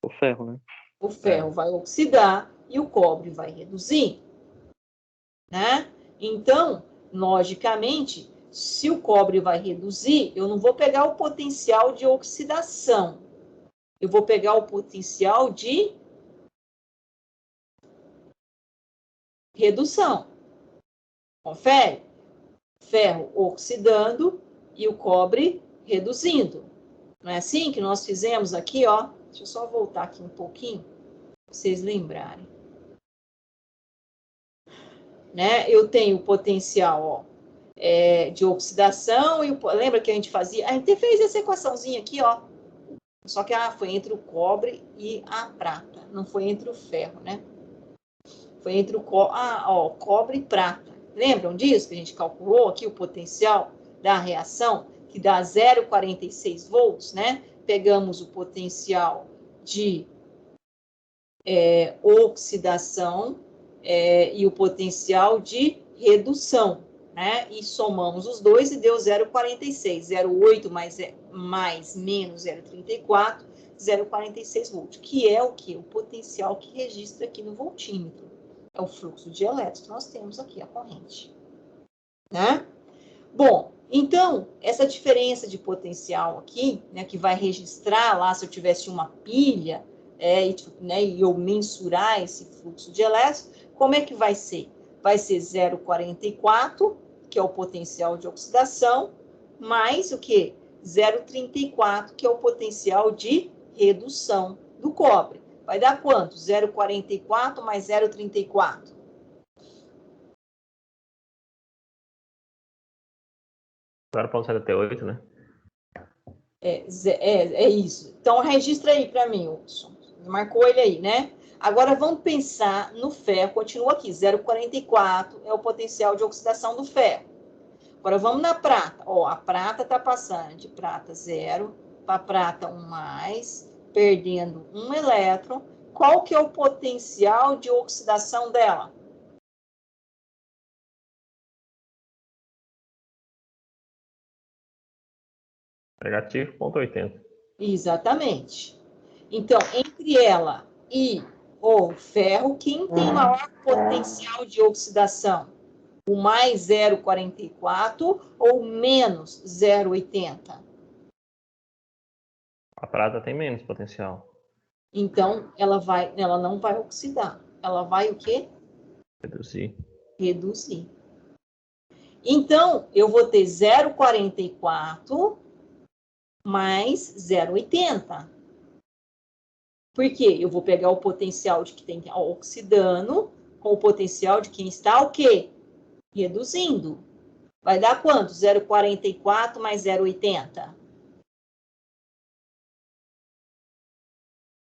[SPEAKER 5] O ferro, né?
[SPEAKER 1] O ferro vai oxidar e o cobre vai reduzir, né? Então, logicamente, se o cobre vai reduzir, eu não vou pegar o potencial de oxidação. Eu vou pegar o potencial de redução. Confere? Ferro oxidando e o cobre reduzindo. Não é assim que nós fizemos aqui, ó? Deixa eu só voltar aqui um pouquinho, para vocês lembrarem. Né? Eu tenho o potencial, ó, de oxidação, e lembra que a gente fazia? A gente fez essa equaçãozinha aqui, ó. Só que foi entre o cobre e a prata, não foi entre o ferro, né? Foi entre o cobre e prata. Lembram disso que a gente calculou aqui o potencial da reação, que dá 0,46 volts, né? Pegamos o potencial de oxidação e o potencial de redução, né? E somamos os dois e deu 0,46. 0,8 mais menos 0,34, 0,46 volts, que é o quê? O potencial que registra aqui no voltímetro. É o fluxo de elétrons que nós temos aqui, a corrente. Né? Bom, então, essa diferença de potencial aqui, né, que vai registrar lá, se eu tivesse uma pilha, e eu mensurar esse fluxo de elétrons, como é que vai ser? Vai ser 0,44, que é o potencial de oxidação, mais o quê? 0,34, que é o potencial de redução do cobre. Vai dar quanto? 0,44 mais 0,34.
[SPEAKER 2] Agora para o 78, né?
[SPEAKER 1] É isso. Então, registra aí para mim, Hudson. Marcou ele aí, né? Agora, vamos pensar no ferro. Continua aqui, 0,44 é o potencial de oxidação do ferro. Agora, vamos na prata. Ó, a prata está passando de prata 0 para prata 1+, perdendo 1 elétron, qual que é o potencial de oxidação dela?
[SPEAKER 2] Negativo, 0,80.
[SPEAKER 1] Exatamente. Então, entre ela e o ferro, quem tem maior potencial de oxidação? O mais 0,44 ou menos 0,80?
[SPEAKER 2] A prata tem menos potencial.
[SPEAKER 1] Então, ela não vai oxidar. Ela vai o quê?
[SPEAKER 2] Reduzir.
[SPEAKER 1] Reduzir. Então, eu vou ter 0,44 mais 0,80. Por quê? Eu vou pegar o potencial de quem está oxidando com o potencial de quem está o quê? Reduzindo. Vai dar quanto? 0,44 mais 0,80?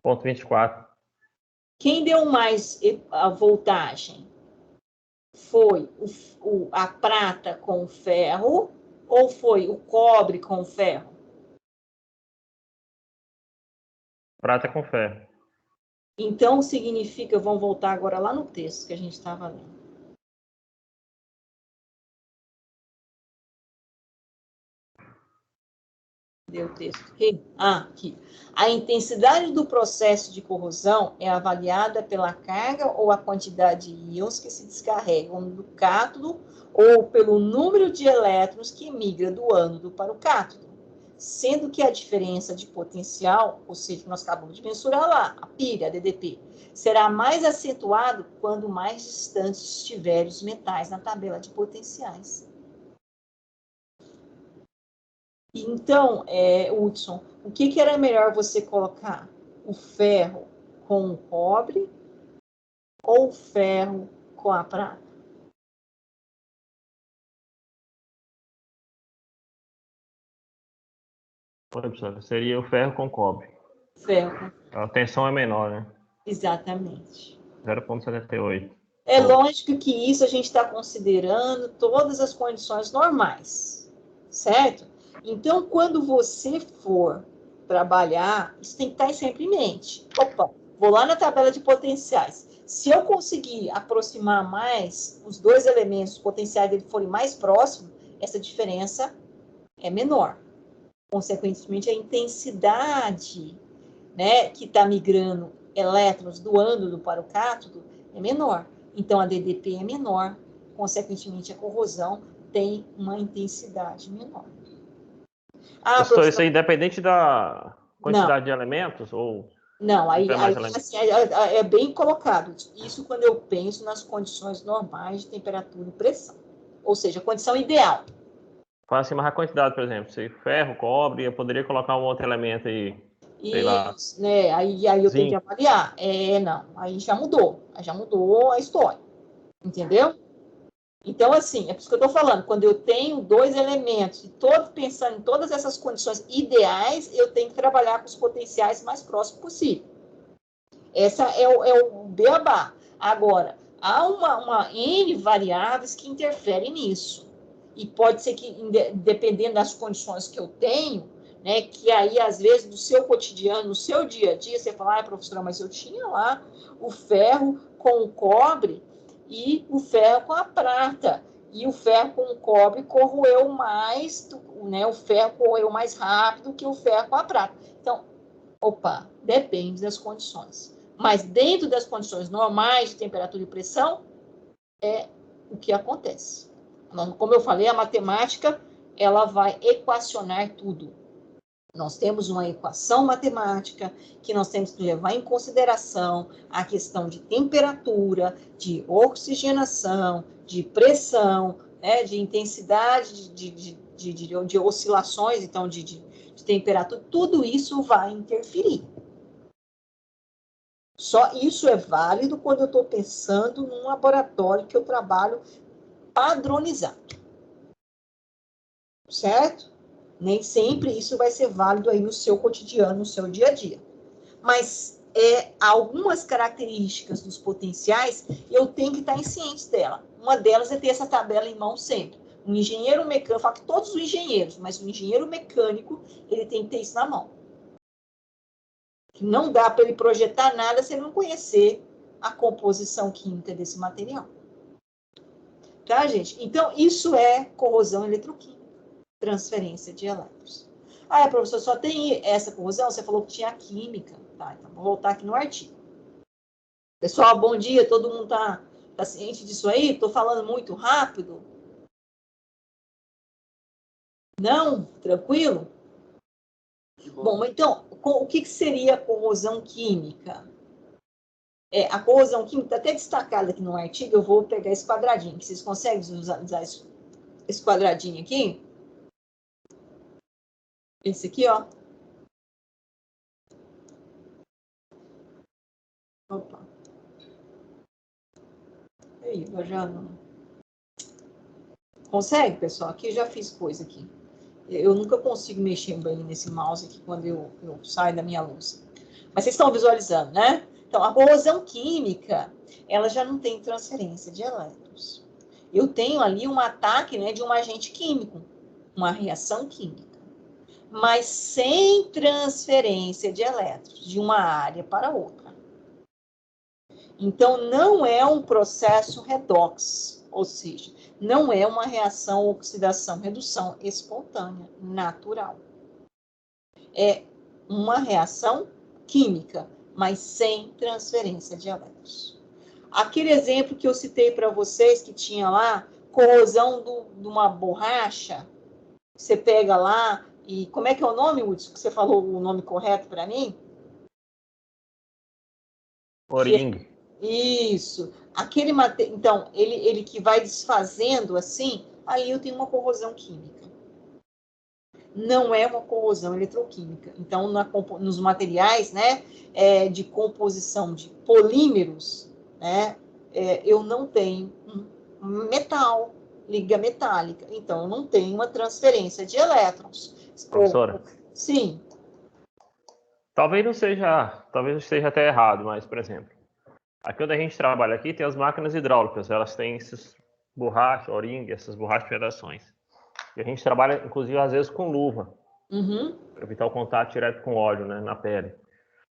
[SPEAKER 2] 0,24.
[SPEAKER 1] Quem deu mais a voltagem? Foi a prata com o ferro ou foi o cobre com o ferro?
[SPEAKER 2] Prata com ferro.
[SPEAKER 1] Então, significa, vamos voltar agora lá no texto que a gente estava lendo. Deu o texto aqui? Aqui. A intensidade do processo de corrosão é avaliada pela carga ou a quantidade de íons que se descarregam do cátodo ou pelo número de elétrons que migra do ânodo para o cátodo, sendo que a diferença de potencial, ou seja, que nós acabamos de mensurar lá, a pilha, a DDP, será mais acentuado quando mais distantes estiverem os metais na tabela de potenciais. Então, Hudson, o que era melhor você colocar? O ferro com o cobre ou o ferro com a prata?
[SPEAKER 2] Seria o ferro com cobre.
[SPEAKER 1] Ferro.
[SPEAKER 2] A tensão é menor, né?
[SPEAKER 1] Exatamente.
[SPEAKER 2] 0,78.
[SPEAKER 1] É lógico que isso a gente está considerando todas as condições normais, certo? Então, quando você for trabalhar, isso tem que estar sempre em mente. Opa, vou lá na tabela de potenciais. Se eu conseguir aproximar mais os dois elementos, os potenciais dele forem mais próximos, essa diferença é menor. Consequentemente, a intensidade, né, que está migrando elétrons do ânodo para o cátodo é menor. Então, a DDP é menor. Consequentemente, a corrosão tem uma intensidade menor.
[SPEAKER 2] Isso aí independente da quantidade de elementos? Ou
[SPEAKER 1] não, aí assim, é bem colocado. Isso quando eu penso nas condições normais de temperatura e pressão. Ou seja, a condição ideal.
[SPEAKER 2] Fala assim, mas a quantidade, por exemplo, se ferro, cobre, eu poderia colocar um outro elemento aí, sei lá.
[SPEAKER 1] Isso, né? Aí eu tenho que avaliar. Não, aí já mudou a história. Entendeu? Então, assim, é por isso que eu estou falando, quando eu tenho dois elementos e pensando em todas essas condições ideais, eu tenho que trabalhar com os potenciais mais próximos possível. Essa é o beabá. Agora, há uma N variáveis que interferem nisso. E pode ser que, dependendo das condições que eu tenho, né, que aí, às vezes, do seu cotidiano, no seu dia a dia, você fala, professora, mas eu tinha lá o ferro com o cobre e o ferro com a prata. E o ferro com o cobre corroeu mais, né, o ferro corroeu mais rápido que o ferro com a prata. Então, depende das condições. Mas dentro das condições normais de temperatura e pressão, é o que acontece. Como eu falei, a matemática, ela vai equacionar tudo. Nós temos uma equação matemática que nós temos que levar em consideração a questão de temperatura, de oxigenação, de pressão, né, de intensidade de oscilações, então de temperatura, tudo isso vai interferir. Só isso é válido quando eu estou pensando num laboratório que eu trabalho padronizado. Certo? Nem sempre isso vai ser válido aí no seu cotidiano, no seu dia a dia. Mas algumas características dos potenciais eu tenho que estar ciente dela. Uma delas é ter essa tabela em mão sempre. Um engenheiro mecânico, eu falo que todos os engenheiros, mas o engenheiro mecânico, ele tem que ter isso na mão. Não dá para ele projetar nada se ele não conhecer a composição química desse material. Tá, gente? Então, isso é corrosão eletroquímica, transferência de elétrons. Ah, professor, só tem essa corrosão? Você falou que tinha química. Tá, então vou voltar aqui no artigo. Pessoal, bom dia. Todo mundo tá ciente disso aí? Estou falando muito rápido? Não? Tranquilo? Bom, então, o que seria corrosão química? A corrosão química está até destacada aqui no artigo. Eu vou pegar esse quadradinho. Vocês conseguem usar esse quadradinho aqui? Esse aqui, ó. Opa. Aí, eu já não... Consegue, pessoal? Aqui eu já fiz coisa aqui. Eu nunca consigo mexer bem nesse mouse aqui quando eu saio da minha luz. Mas vocês estão visualizando, né? Então, a corrosão química, ela já não tem transferência de elétrons. Eu tenho ali um ataque, né, de um agente químico, uma reação química, mas sem transferência de elétrons de uma área para outra. Então, não é um processo redox, ou seja, não é uma reação oxidação-redução espontânea, natural. É uma reação química, mas sem transferência de elétrons. Aquele exemplo que eu citei para vocês, que tinha lá, corrosão de uma borracha, você pega lá, e como é que é o nome, Hudson, que você falou o nome correto para mim?
[SPEAKER 2] Oringue.
[SPEAKER 1] Isso. Aquele material, então, ele que vai desfazendo assim, aí eu tenho uma corrosão química. Não é uma corrosão eletroquímica. Então, nos materiais, né, de composição de polímeros, né, eu não tenho um metal, liga metálica. Então, eu não tenho uma transferência de elétrons.
[SPEAKER 2] Professora?
[SPEAKER 1] Sim.
[SPEAKER 2] Talvez esteja até errado, mas, por exemplo, aqui onde a gente trabalha aqui tem as máquinas hidráulicas, elas têm esses borrachas, oringue, essas borrachas de redações. E a gente trabalha, inclusive, às vezes com luva, para evitar o contato direto com óleo, né, na pele.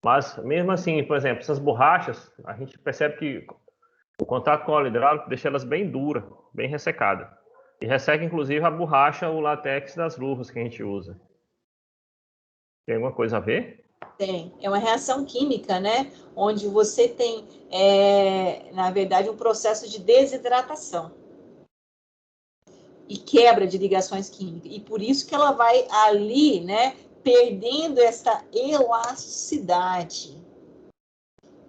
[SPEAKER 2] Mas, mesmo assim, por exemplo, essas borrachas, a gente percebe que o contato com o óleo hidráulico deixa elas bem duras, bem ressecadas. E resseca, inclusive, a borracha, o látex das luvas que a gente usa. Tem alguma coisa a ver?
[SPEAKER 1] Tem. É uma reação química, né? Onde você tem, na verdade, um processo de desidratação e quebra de ligações químicas. E por isso que ela vai ali, né, perdendo essa elasticidade.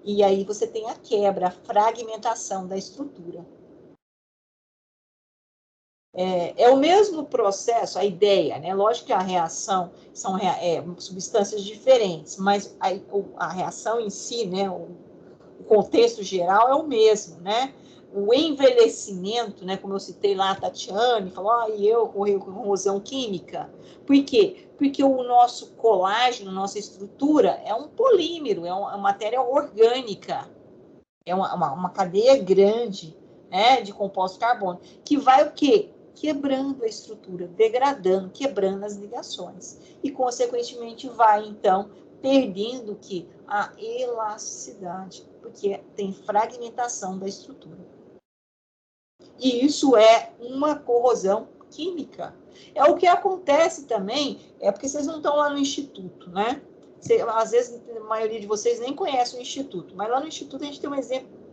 [SPEAKER 1] E aí você tem a quebra, a fragmentação da estrutura. É o mesmo processo, a ideia, né? Lógico que a reação são substâncias diferentes, mas a reação em si, né, o contexto geral é o mesmo, né? O envelhecimento, né, como eu citei lá a Tatiane, falou, e eu corri com corrosão química. Por quê? Porque o nosso colágeno, nossa estrutura, é um polímero, é uma matéria orgânica, é uma cadeia grande, né, de compostos carbônicos, que vai o quê? Quebrando a estrutura, degradando, quebrando as ligações. E, consequentemente, vai, então, perdendo o quê? A elasticidade, porque tem fragmentação da estrutura. E isso é uma corrosão química. É o que acontece também, porque vocês não estão lá no instituto, né? Às vezes, a maioria de vocês nem conhece o instituto, mas lá no instituto a gente tem um exemplo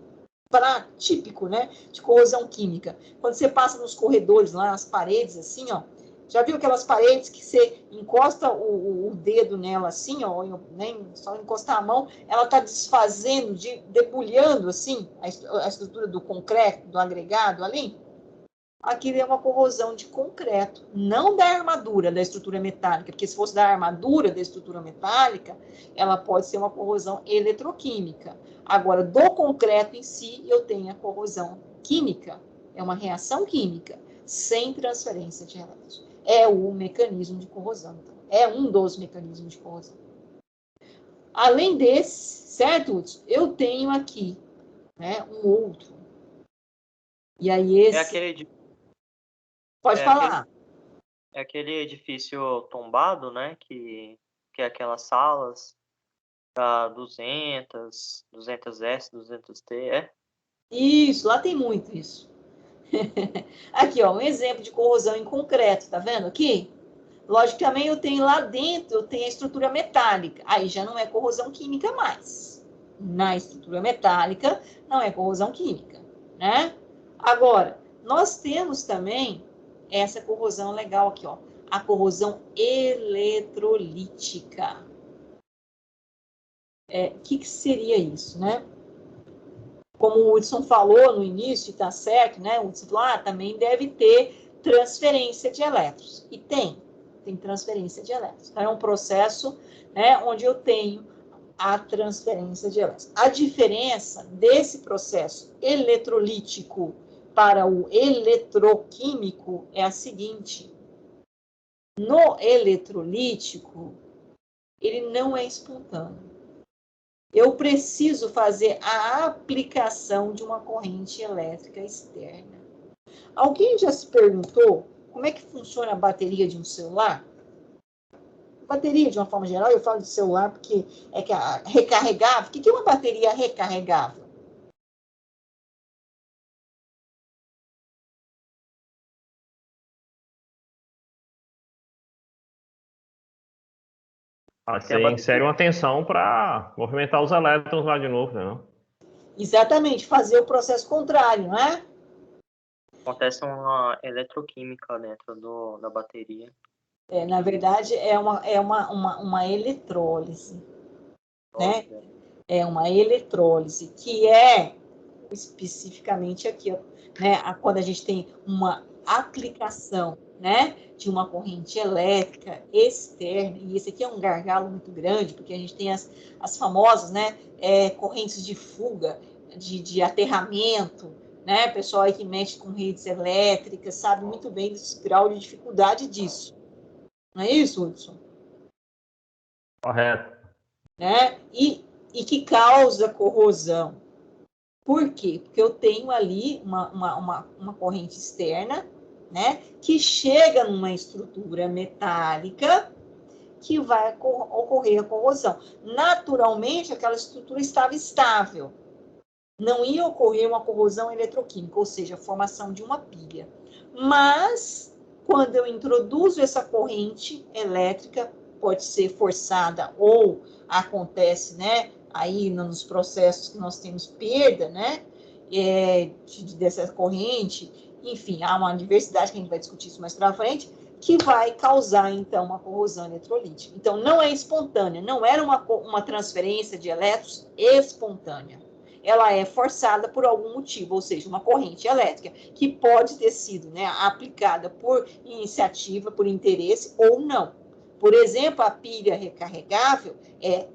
[SPEAKER 1] típico, né, de corrosão química. Quando você passa nos corredores lá, nas paredes, assim, ó, já viu aquelas paredes que você encosta o dedo nela assim, ó, nem só encostar a mão, ela está desfazendo, debulhando, assim, a estrutura do concreto, do agregado ali? Aquilo é uma corrosão de concreto, não da armadura da estrutura metálica, porque se fosse da armadura da estrutura metálica, ela pode ser uma corrosão eletroquímica. Agora, do concreto em si, eu tenho a corrosão química, é uma reação química, sem transferência de elétrons. É o mecanismo de corrosão, então. É um dos mecanismos de corrosão. Além desse, certo, Hudson? Eu tenho aqui, né, um outro. E aí esse... Pode falar.
[SPEAKER 5] É aquele edifício tombado, né? Que é aquelas salas Para 200, 200S, 200T, é?
[SPEAKER 1] Isso, lá tem muito isso. Aqui, ó, um exemplo de corrosão em concreto, tá vendo aqui? Logicamente, eu tenho lá dentro, eu tenho a estrutura metálica. Aí já não é corrosão química mais. Na estrutura metálica, não é corrosão química, né? Agora, nós temos também essa corrosão legal aqui, ó. A corrosão eletrolítica. O que seria isso, né? Como o Hudson falou no início, está certo, né? O Hudson falou, também deve ter transferência de elétrons. E tem transferência de elétrons. Então, é um processo, né, onde eu tenho a transferência de elétrons. A diferença desse processo eletrolítico para o eletroquímico é a seguinte. No eletrolítico, ele não é espontâneo. Eu preciso fazer a aplicação de uma corrente elétrica externa. Alguém já se perguntou como é que funciona a bateria de um celular? Bateria, de uma forma geral, eu falo de celular porque é que a recarregável. O que é uma bateria recarregável?
[SPEAKER 2] Você insere uma tensão para movimentar os elétrons lá de novo, né?
[SPEAKER 1] Exatamente, fazer o processo contrário, não é?
[SPEAKER 5] Acontece uma eletroquímica dentro da bateria.
[SPEAKER 1] Na verdade, é uma eletrólise. Né? É uma eletrólise, que é especificamente aqui, ó, né? Quando a gente tem uma aplicação, né, de uma corrente elétrica externa, e esse aqui é um gargalo muito grande, porque a gente tem as famosas, né, correntes de fuga, de aterramento, né, pessoal aí que mexe com redes elétricas sabe muito bem desse grau de dificuldade disso. Não é isso, Hudson?
[SPEAKER 2] Correto.
[SPEAKER 1] Né? E que causa corrosão. Por quê? Porque eu tenho ali uma corrente externa, né, que chega numa estrutura metálica que vai ocorrer a corrosão. Naturalmente, aquela estrutura estava estável. Não ia ocorrer uma corrosão eletroquímica, ou seja, a formação de uma pilha. Mas, quando eu introduzo essa corrente elétrica, pode ser forçada ou acontece, né, aí nos processos que nós temos perda, né, dessa corrente, enfim, há uma diversidade que a gente vai discutir isso mais para frente, que vai causar, então, uma corrosão eletrolítica. Então, não é espontânea, não era uma transferência de elétrons espontânea. Ela é forçada por algum motivo, ou seja, uma corrente elétrica, que pode ter sido, né, aplicada por iniciativa, por interesse ou não. Por exemplo, a pilha recarregável é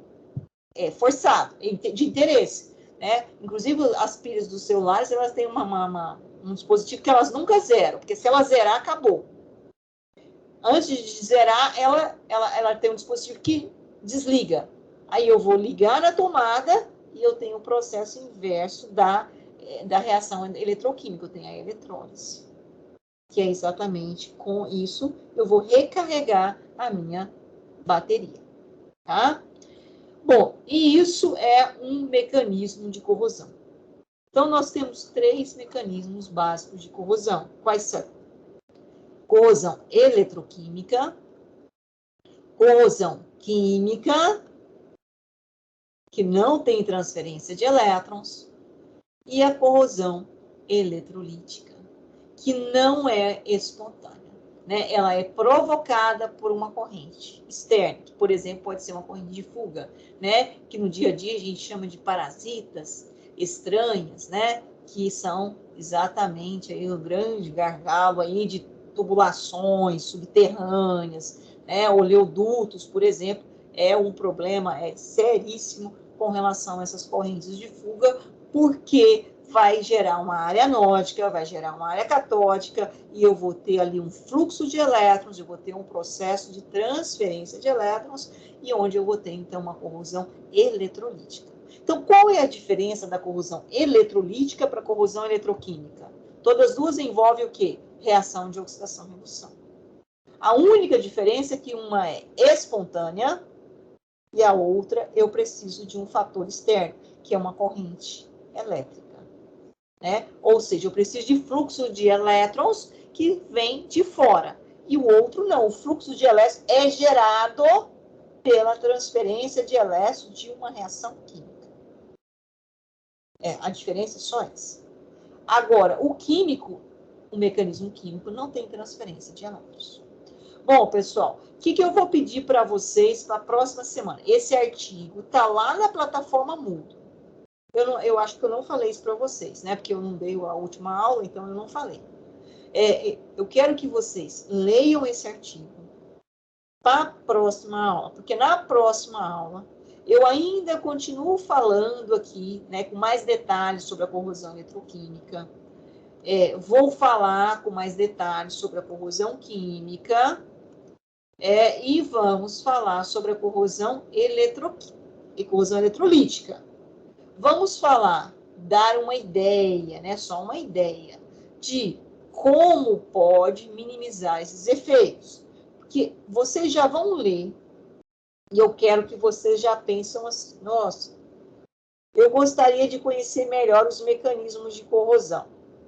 [SPEAKER 1] forçada, de interesse. Né? Inclusive, as pilhas dos celulares, elas têm um dispositivo que elas nunca zeram, porque se ela zerar, acabou. Antes de zerar, ela tem um dispositivo que desliga. Aí eu vou ligar na tomada e eu tenho o processo inverso da reação eletroquímica, eu tenho a eletrólise. Que é exatamente com isso, eu vou recarregar a minha bateria. Tá? Bom, e isso é um mecanismo de corrosão. Então, nós temos 3 mecanismos básicos de corrosão. Quais são? Corrosão eletroquímica, corrosão química, que não tem transferência de elétrons, e a corrosão eletrolítica, que não é espontânea. Né? Ela é provocada por uma corrente externa, que, por exemplo, pode ser uma corrente de fuga, né? Que no dia a dia a gente chama de parasitas estranhas, né? Que são exatamente aí o grande gargalo aí de tubulações subterrâneas, né? Oleodutos, por exemplo, é um problema seríssimo com relação a essas correntes de fuga, porque vai gerar uma área anódica, vai gerar uma área catódica, e eu vou ter ali um fluxo de elétrons, eu vou ter um processo de transferência de elétrons, e onde eu vou ter, então, uma corrosão eletrolítica. Então, qual é a diferença da corrosão eletrolítica para a corrosão eletroquímica? Todas duas envolvem o quê? Reação de oxidação-redução. A única diferença é que uma é espontânea e a outra eu preciso de um fator externo, que é uma corrente elétrica, né? Ou seja, eu preciso de fluxo de elétrons que vem de fora. E o outro não, o fluxo de elétrons é gerado pela transferência de elétrons de uma reação química. A diferença é só essa. Agora, o químico, o mecanismo químico não tem transferência de elétrons. Bom, pessoal, o que eu vou pedir para vocês para a próxima semana? Esse artigo está lá na plataforma Moodle. Eu acho que eu não falei isso para vocês, né? Porque eu não dei a última aula, então eu não falei. Eu quero que vocês leiam esse artigo para a próxima aula, porque na próxima aula eu ainda continuo falando aqui, né, com mais detalhes sobre a corrosão eletroquímica. Vou falar com mais detalhes sobre a corrosão química e vamos falar sobre a corrosão eletrolítica. Vamos falar, dar uma ideia, né, só uma ideia, de como pode minimizar esses efeitos. Porque vocês já vão ler, e eu quero que vocês já pensem assim, nossa, eu gostaria de conhecer melhor os mecanismos de corrosão.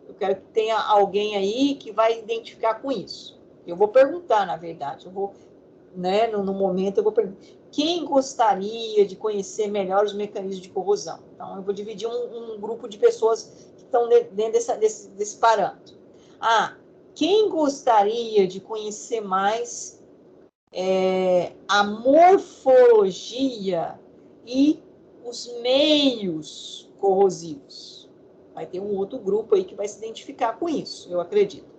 [SPEAKER 1] Eu quero que tenha alguém aí que vai identificar com isso. Eu vou perguntar, na verdade, eu vou, né, no momento eu vou perguntar, quem gostaria de conhecer melhor os mecanismos de corrosão? Então, eu vou dividir um grupo de pessoas que estão dentro desse parâmetro. Quem gostaria de conhecer mais a morfologia e os meios corrosivos? Vai ter um outro grupo aí que vai se identificar com isso, eu acredito.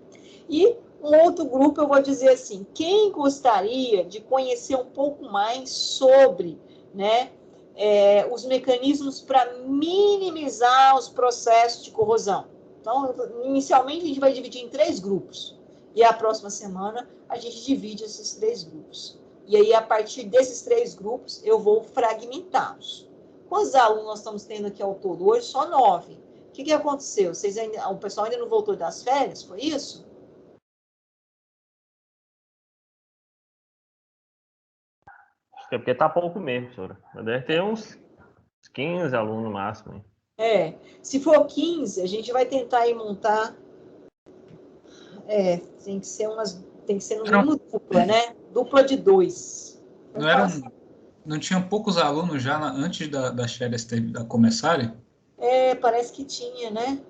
[SPEAKER 1] E um outro grupo, eu vou dizer assim, quem gostaria de conhecer um pouco mais sobre, né, os mecanismos para minimizar os processos de corrosão? Então, inicialmente, a gente vai dividir em 3 grupos. E a próxima semana, a gente divide esses 3 grupos. E aí, a partir desses 3 grupos, eu vou fragmentá-los. Quantos alunos nós estamos tendo aqui ao todo? Hoje, só 9. O que aconteceu? O pessoal ainda não voltou das férias? Foi isso?
[SPEAKER 2] É porque tá pouco mesmo, professora. Deve ter uns 15 alunos no máximo.
[SPEAKER 1] Se for 15, a gente vai tentar aí montar. Tem que ser no mínimo dupla, né? Dupla de 2.
[SPEAKER 4] Não tinham poucos alunos já antes das férias começarem?
[SPEAKER 1] Parece que tinha, né?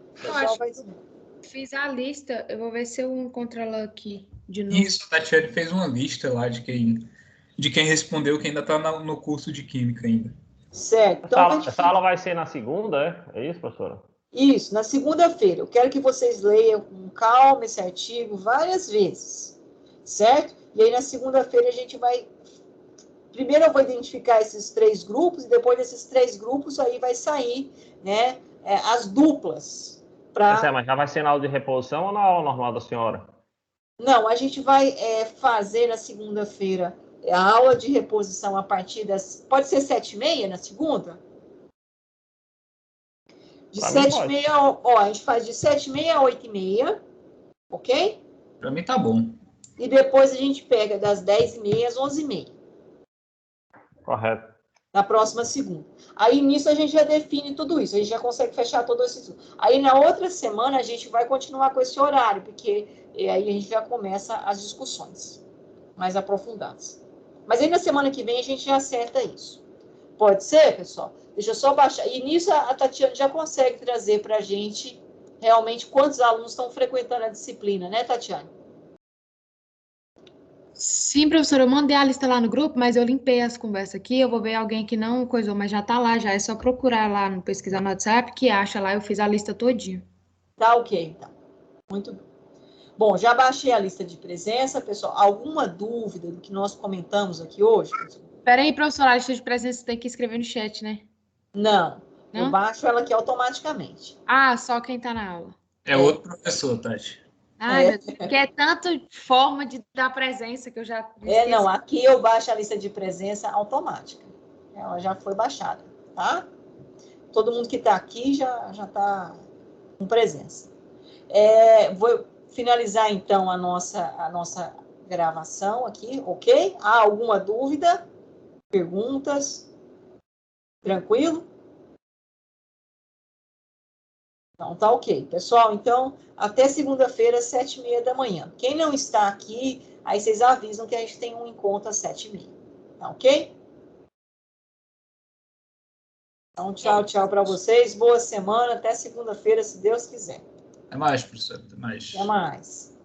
[SPEAKER 7] Fiz a lista, eu vou ver se eu encontro ela aqui de novo.
[SPEAKER 4] Isso, a Tatiane fez uma lista lá de quem respondeu, que ainda está no curso de Química ainda.
[SPEAKER 1] Certo. Então,
[SPEAKER 2] essa aula vai ser na segunda, é isso, professora?
[SPEAKER 1] Isso, na segunda-feira. Eu quero que vocês leiam com calma esse artigo várias vezes, certo? E aí, na segunda-feira, a gente vai... Primeiro, eu vou identificar esses 3 grupos, e depois desses 3 grupos, aí vai sair, né, as duplas.
[SPEAKER 2] Mas já vai ser na aula de reposição ou na aula normal da senhora?
[SPEAKER 1] Não, a gente vai fazer na segunda-feira a aula de reposição a partir das... Pode ser 7h30 na segunda? De 7h30, a gente faz de 7h30 a 8h30, ok?
[SPEAKER 4] Para mim tá bom.
[SPEAKER 1] E depois a gente pega das 10h30 às 11h30.
[SPEAKER 2] Correto.
[SPEAKER 1] Na próxima segunda. Aí, nisso, a gente já define tudo isso. A gente já consegue fechar todo esse... Aí, na outra semana, a gente vai continuar com esse horário, porque aí a gente já começa as discussões mais aprofundadas. Mas aí, na semana que vem, a gente já acerta isso. Pode ser, pessoal? Deixa eu só baixar. E nisso, a Tatiana já consegue trazer para a gente realmente quantos alunos estão frequentando a disciplina, né, Tatiana?
[SPEAKER 7] Sim, professora, eu mandei a lista lá no grupo, mas eu limpei as conversas aqui, eu vou ver alguém que não coisou, mas já tá lá, já é só procurar lá, no pesquisar no WhatsApp, que acha lá, eu fiz a lista todinha.
[SPEAKER 1] Tá ok, então. Muito bem. Bom, já baixei a lista de presença, pessoal. Alguma dúvida do que nós comentamos aqui hoje?
[SPEAKER 7] Espera aí, professora, a lista de presença você tem que escrever no chat, né?
[SPEAKER 1] Não, eu baixo ela aqui automaticamente.
[SPEAKER 7] Só quem tá na aula.
[SPEAKER 4] É outro professor, Tati.
[SPEAKER 7] Ai, meu Deus, porque é tanta forma de dar presença que eu já esqueci.
[SPEAKER 1] Não, aqui eu baixo a lista de presença automática. Ela já foi baixada, tá? Todo mundo que está aqui já está com presença. Vou finalizar, então, a nossa gravação aqui, ok? Há alguma dúvida? Perguntas? Tranquilo? Então, tá ok. Pessoal, então, até segunda-feira, 7h30 da manhã. Quem não está aqui, aí vocês avisam que a gente tem um encontro às 7h30. Tá ok? Então, tchau para vocês. Boa semana. Até segunda-feira, se Deus quiser.
[SPEAKER 4] Até mais, professor. Até mais.
[SPEAKER 1] Até mais.